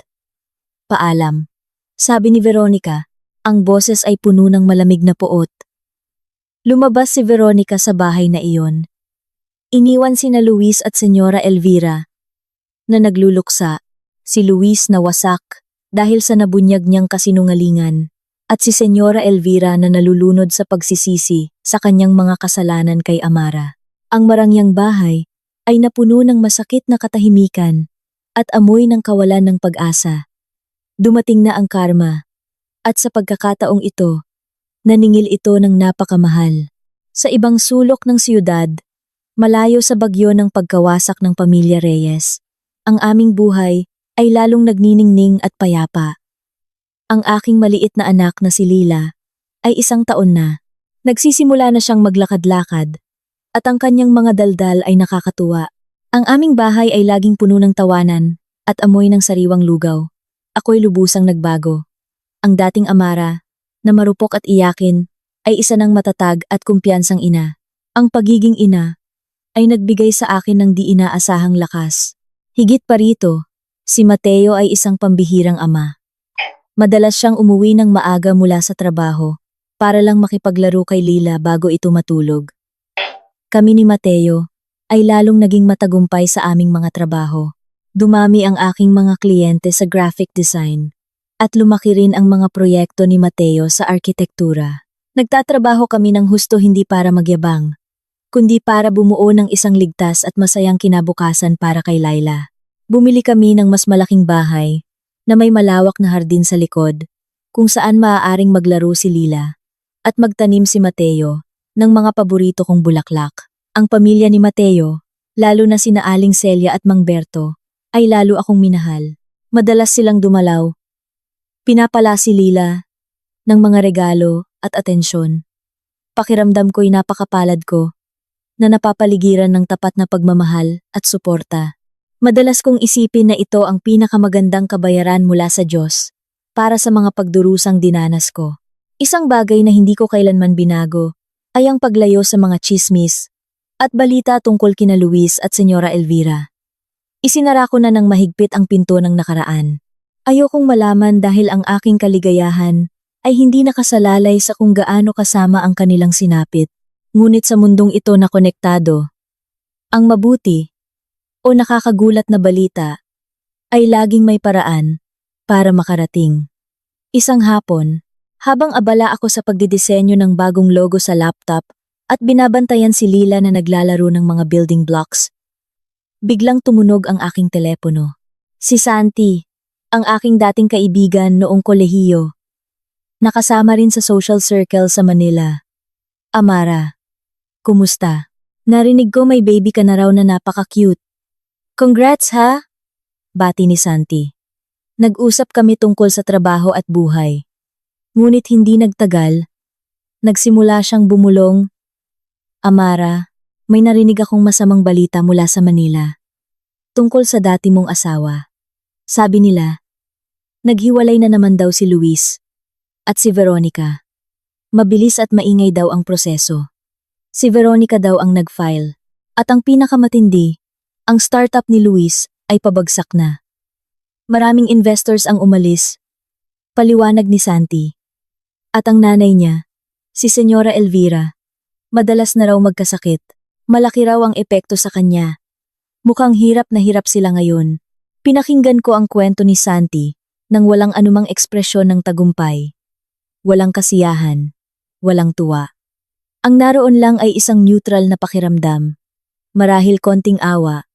Speaker 1: Paalam. Sabi ni Veronica, ang boses ay puno ng malamig na puot. Lumabas si Veronica sa bahay na iyon. Iniwan sina Luis at Senyora Elvira na nagluluksa. Si Luis na wasak dahil sa nabunyag niyang kasinungalingan at si Senyora Elvira na nalulunod sa pagsisisi sa kanyang mga kasalanan kay Amara. Ang marangyang bahay ay napuno ng masakit na katahimikan at amoy ng kawalan ng pag-asa. Dumating na ang karma, at sa pagkakataong ito, naningil ito ng napakamahal. Sa ibang sulok ng siyudad, malayo sa bagyo ng pagkawasak ng pamilya Reyes, ang aming buhay ay lalong nagniningning at payapa. Ang aking maliit na anak na si Lila ay 1 taon na. Nagsisimula na siyang maglakad-lakad, at ang kanyang mga daldal ay nakakatuwa. Ang aming bahay ay laging puno ng tawanan at amoy ng sariwang lugaw. Ako'y lubusang nagbago. Ang dating Amara, na marupok at iyakin, ay isa ng matatag at kumpiyansang ina. Ang pagiging ina ay nagbigay sa akin ng di inaasahang lakas. Higit pa rito, si Mateo ay isang pambihirang ama. Madalas siyang umuwi ng maaga mula sa trabaho para lang makipaglaro kay Lila bago ito matulog. Kami ni Mateo ay lalong naging matagumpay sa aming mga trabaho. Dumami ang aking mga kliyente sa graphic design at lumaki rin ang mga proyekto ni Mateo sa arkitektura. Nagtatrabaho kami ng husto hindi para magyabang, kundi para bumuo ng isang ligtas at masayang kinabukasan para kay Laila. Bumili kami ng mas malaking bahay na may malawak na hardin sa likod kung saan maaaring maglaro si Lila at magtanim si Mateo ng mga paborito kong bulaklak. Ang pamilya ni Mateo, lalo na sina Aling Celia at Mang Berto, ay lalo akong minahal. Madalas silang dumalaw. Pinapala si Lila ng mga regalo at atensyon. Pakiramdam ko'y napakapalad ko na napapaligiran ng tapat na pagmamahal at suporta. Madalas kong isipin na ito ang pinakamagandang kabayaran mula sa Diyos para sa mga pagdurusang dinanas ko. Isang bagay na hindi ko kailanman binago ay ang paglayo sa mga tsismis at balita tungkol kina Luis at Senyora Elvira. Isinara ko na ng mahigpit ang pinto ng nakaraan. Ayokong malaman dahil ang aking kaligayahan ay hindi nakasalalay sa kung gaano kasama ang kanilang sinapit. Ngunit sa mundong ito na konektado, ang mabuti o nakakagulat na balita ay laging may paraan para makarating. Isang hapon, habang abala ako sa pagdidisenyo ng bagong logo sa laptop at binabantayan si Lila na naglalaro ng mga building blocks, biglang tumunog ang aking telepono. Si Santi, ang aking dating kaibigan noong kolehiyo. Nakasama rin sa social circle sa Manila. Amara, kumusta? Narinig ko may baby ka na raw na napaka-cute. Congrats ha? Bati ni Santi. Nag-usap kami tungkol sa trabaho at buhay. Ngunit hindi nagtagal, nagsimula siyang bumulong. Amara, may narinig akong masamang balita mula sa Manila. Tungkol sa dati mong asawa. Sabi nila, naghiwalay na naman daw si Luis at si Veronica. Mabilis at maingay daw ang proseso. Si Veronica daw ang nag-file. At ang pinakamatindi, ang startup ni Luis ay pabagsak na. Maraming investors ang umalis. Paliwanag ni Santi. At ang nanay niya, si Senyora Elvira, madalas na raw magkasakit. Malaki raw ang epekto sa kanya. Mukhang hirap na hirap sila ngayon. Pinakinggan ko ang kwento ni Santi nang walang anumang ekspresyon ng tagumpay. Walang kasiyahan, walang tuwa. Ang naroon lang ay isang neutral na pakiramdam. Marahil konting awa,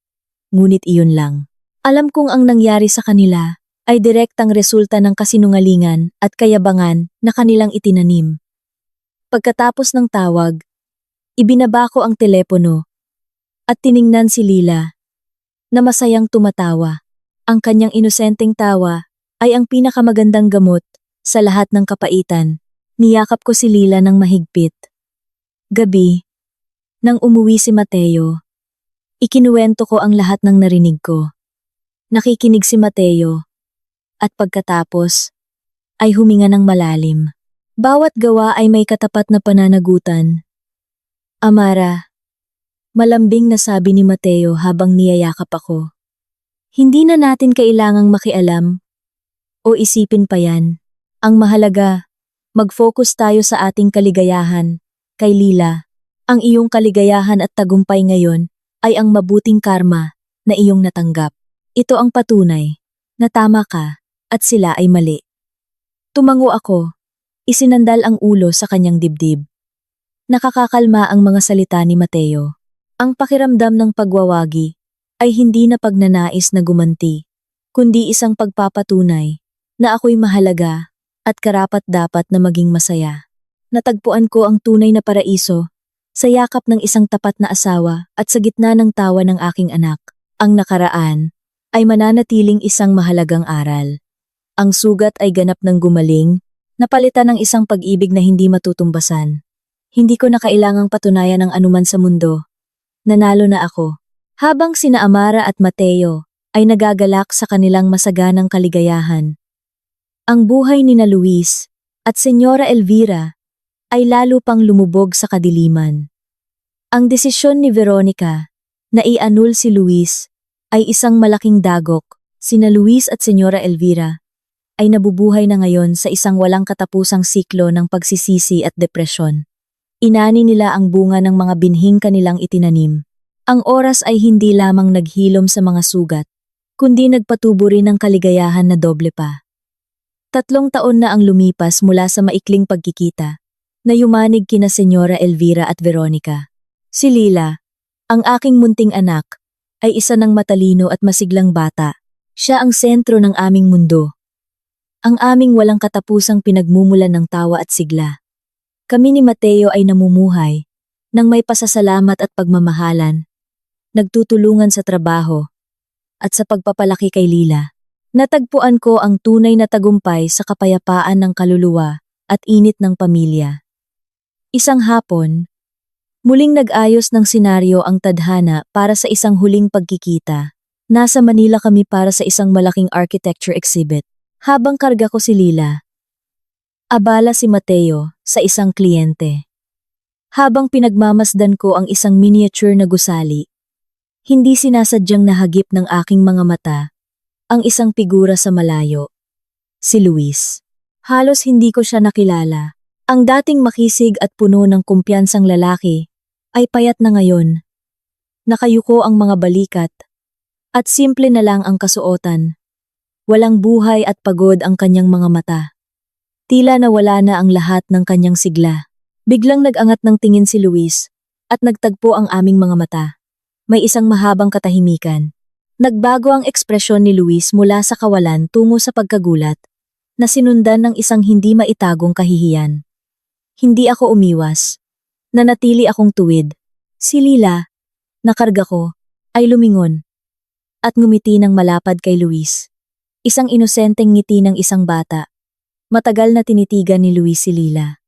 Speaker 1: ngunit iyon lang. Alam kong ang nangyari sa kanila ay direktang resulta ng kasinungalingan at kayabangan na kanilang itinanim. Pagkatapos ng tawag, ibinaba ko ang telepono at tiningnan si Lila na masayang tumatawa. Ang kanyang inosenteng tawa ay ang pinakamagandang gamot sa lahat ng kapaitan. Niyakap ko si Lila ng mahigpit. Gabi, nang umuwi si Mateo, ikinuwento ko ang lahat ng narinig ko. Nakikinig si Mateo at pagkatapos ay huminga ng malalim. Bawat gawa ay may katapat na pananagutan. Amara, malambing na sabi ni Mateo habang niyayakap ako. Hindi na natin kailangang makialam o isipin pa yan. Ang mahalaga, mag-focus tayo sa ating kaligayahan. Kay Lila, ang iyong kaligayahan at tagumpay ngayon ay ang mabuting karma na iyong natanggap. Ito ang patunay na tama ka at sila ay mali. Tumango ako, isinandal ang ulo sa kanyang dibdib. Nakakakalma ang mga salita ni Mateo. Ang pakiramdam ng pagwawagi ay hindi na pagnanais na gumanti, kundi isang pagpapatunay na ako'y mahalaga at karapat-dapat na maging masaya. Natagpuan ko ang tunay na paraiso sa yakap ng isang tapat na asawa at sa gitna ng tawa ng aking anak. Ang nakaraan ay mananatiling isang mahalagang aral. Ang sugat ay ganap ng gumaling, napalitan ng isang pag-ibig na hindi matutumbasan. Hindi ko na kailangang patunayan ng anuman sa mundo. Nanalo na ako. Habang sina Amara at Mateo ay nagagalak sa kanilang masaganang kaligayahan. Ang buhay ni na Luis at Senyora Elvira ay lalo pang lumubog sa kadiliman. Ang desisyon ni Veronica na i-annul si Luis ay isang malaking dagok. Sina Luis at Senyora Elvira ay nabubuhay na ngayon sa isang walang katapusang siklo ng pagsisisi at depresyon. Inani nila ang bunga ng mga binhing kanilang itinanim. Ang oras ay hindi lamang naghilom sa mga sugat, kundi nagpatubo rin ng kaligayahan na doble pa. 3 taon na ang lumipas mula sa maikling pagkikita, na yumanig kina Senyora Elvira at Veronica. Si Lila, ang aking munting anak, ay isa ng matalino at masiglang bata. Siya ang sentro ng aming mundo. Ang aming walang katapusang pinagmumulan ng tawa at sigla. Kami ni Mateo ay namumuhay nang may pasasalamat at pagmamahalan, nagtutulungan sa trabaho at sa pagpapalaki kay Lila. Natagpuan ko ang tunay na tagumpay sa kapayapaan ng kaluluwa at init ng pamilya. Isang hapon, muling nag-ayos ng senaryo ang tadhana para sa isang huling pagkikita. Nasa Manila kami para sa isang malaking architecture exhibit. Habang karga ko si Lila, abala si Mateo sa isang kliyente. Habang pinagmamasdan ko ang isang miniature na gusali, Hindi sinasadyang nahagip ng aking mga mata ang isang figura sa malayo. Si Luis. Halos hindi ko siya nakilala. Ang dating makisig at puno ng kumpiyansang lalaki ay payat na ngayon. Nakayuko ang mga balikat at simple na lang ang kasuotan. Walang buhay at pagod ang kanyang mga mata. Tila nawala na ang lahat ng kanyang sigla. Biglang nag-angat ng tingin si Luis at nagtagpo ang aming mga mata. May isang mahabang katahimikan. Nagbago ang ekspresyon ni Luis mula sa kawalan tungo sa pagkagulat na sinundan ng isang hindi maitagong kahihiyan. Hindi ako umiwas. Nanatili akong tuwid. Si Lila, nakarga ko, ay lumingon at ngumiti ng malapad kay Luis. Isang inosenteng ngiti ng isang bata. Matagal na tinitigan ni Luis si Lila.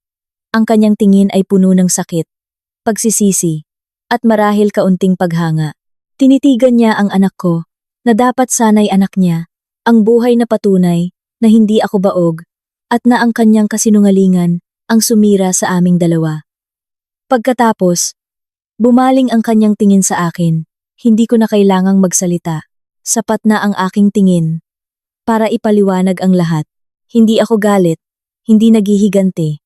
Speaker 1: Ang kanyang tingin ay puno ng sakit, pagsisisi, at marahil kaunting paghanga. Tinitigan niya ang anak ko, na dapat sana'y anak niya, ang buhay na patunay, na hindi ako baog, at na ang kanyang kasinungalingan, ang sumira sa aming dalawa. Pagkatapos, bumaling ang kanyang tingin sa akin, hindi ko na kailangang magsalita, sapat na ang aking tingin. Para ipaliwanag ang lahat, hindi ako galit, hindi naghihiganti.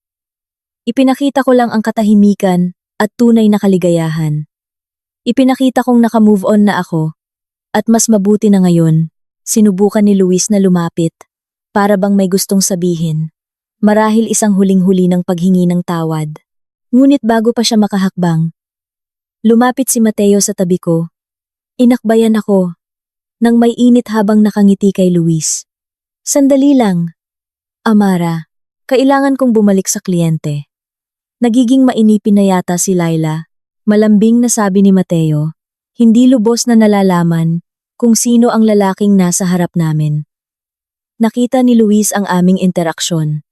Speaker 1: Ipinakita ko lang ang katahimikan at tunay na kaligayahan. Ipinakita kong naka-move on na ako, at mas mabuti na ngayon, sinubukan ni Luis na lumapit, para bang may gustong sabihin. Marahil isang huling-huli ng paghingi ng tawad. Ngunit bago pa siya makahakbang, lumapit si Mateo sa tabi ko. Inakbayan ako, nang may init habang nakangiti kay Luis. Sandali lang. Amara, kailangan kong bumalik sa kliyente. Nagiging mainipin na yata si Laila. Malambing na sabi ni Mateo, hindi lubos na nalalaman kung sino ang lalaking nasa harap namin. Nakita ni Luis ang aming interaksyon.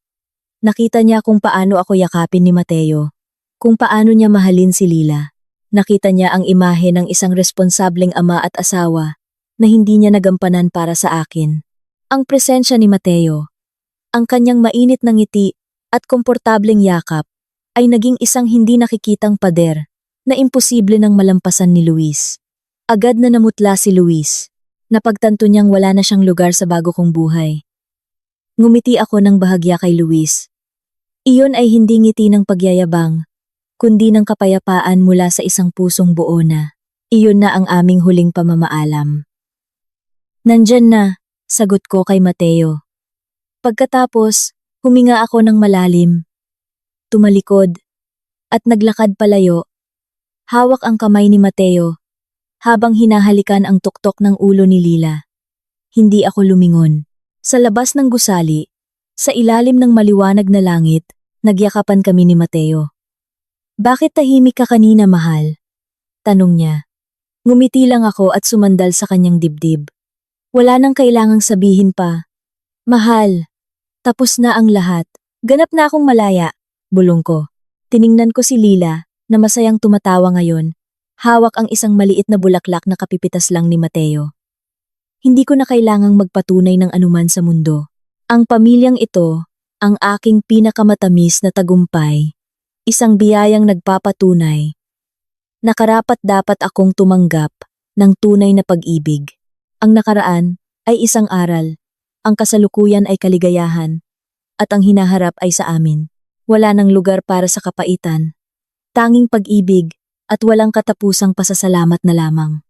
Speaker 1: Nakita niya kung paano ako yakapin ni Mateo, kung paano niya mahalin si Lila. Nakita niya ang imahe ng isang responsableng ama at asawa na hindi niya nagampanan para sa akin. Ang presensya ni Mateo, ang kanyang mainit na ngiti at komportableng yakap ay naging isang hindi nakikitang pader na imposible nang malampasan ni Luis. Agad na namutla si Luis. Napagtanto niyang wala na siyang lugar sa bago kong buhay. Ngumiti ako ng bahagya kay Luis. Iyon ay hindi ngiti ng pagyayabang, kundi ng kapayapaan mula sa isang pusong buo na. Iyon na ang aming huling pamamaalam. Nandyan na, sagot ko kay Mateo. Pagkatapos, huminga ako ng malalim. Tumalikod, at naglakad palayo. Hawak ang kamay ni Mateo, habang hinahalikan ang tuktok ng ulo ni Lila. Hindi ako lumingon. Sa labas ng gusali, sa ilalim ng maliwanag na langit, nagyakapan kami ni Mateo. Bakit tahimik ka kanina, mahal? Tanong niya. Ngumiti lang ako at sumandal sa kanyang dibdib. Wala nang kailangang sabihin pa. Mahal, tapos na ang lahat. Ganap na akong malaya, bulong ko. Tiningnan ko si Lila, na masayang tumatawa ngayon. Hawak ang isang maliit na bulaklak na kapipitas lang ni Mateo. Hindi ko na kailangang magpatunay ng anuman sa mundo. Ang pamilyang ito, ang aking pinakamatamis na tagumpay. Isang biyayang nagpapatunay. Nakarapat dapat akong tumanggap ng tunay na pag-ibig. Ang nakaraan ay isang aral. Ang kasalukuyan ay kaligayahan. At ang hinaharap ay sa amin. Wala nang lugar para sa kapaitan. Tanging pag-ibig at walang katapusang pasasalamat na lamang.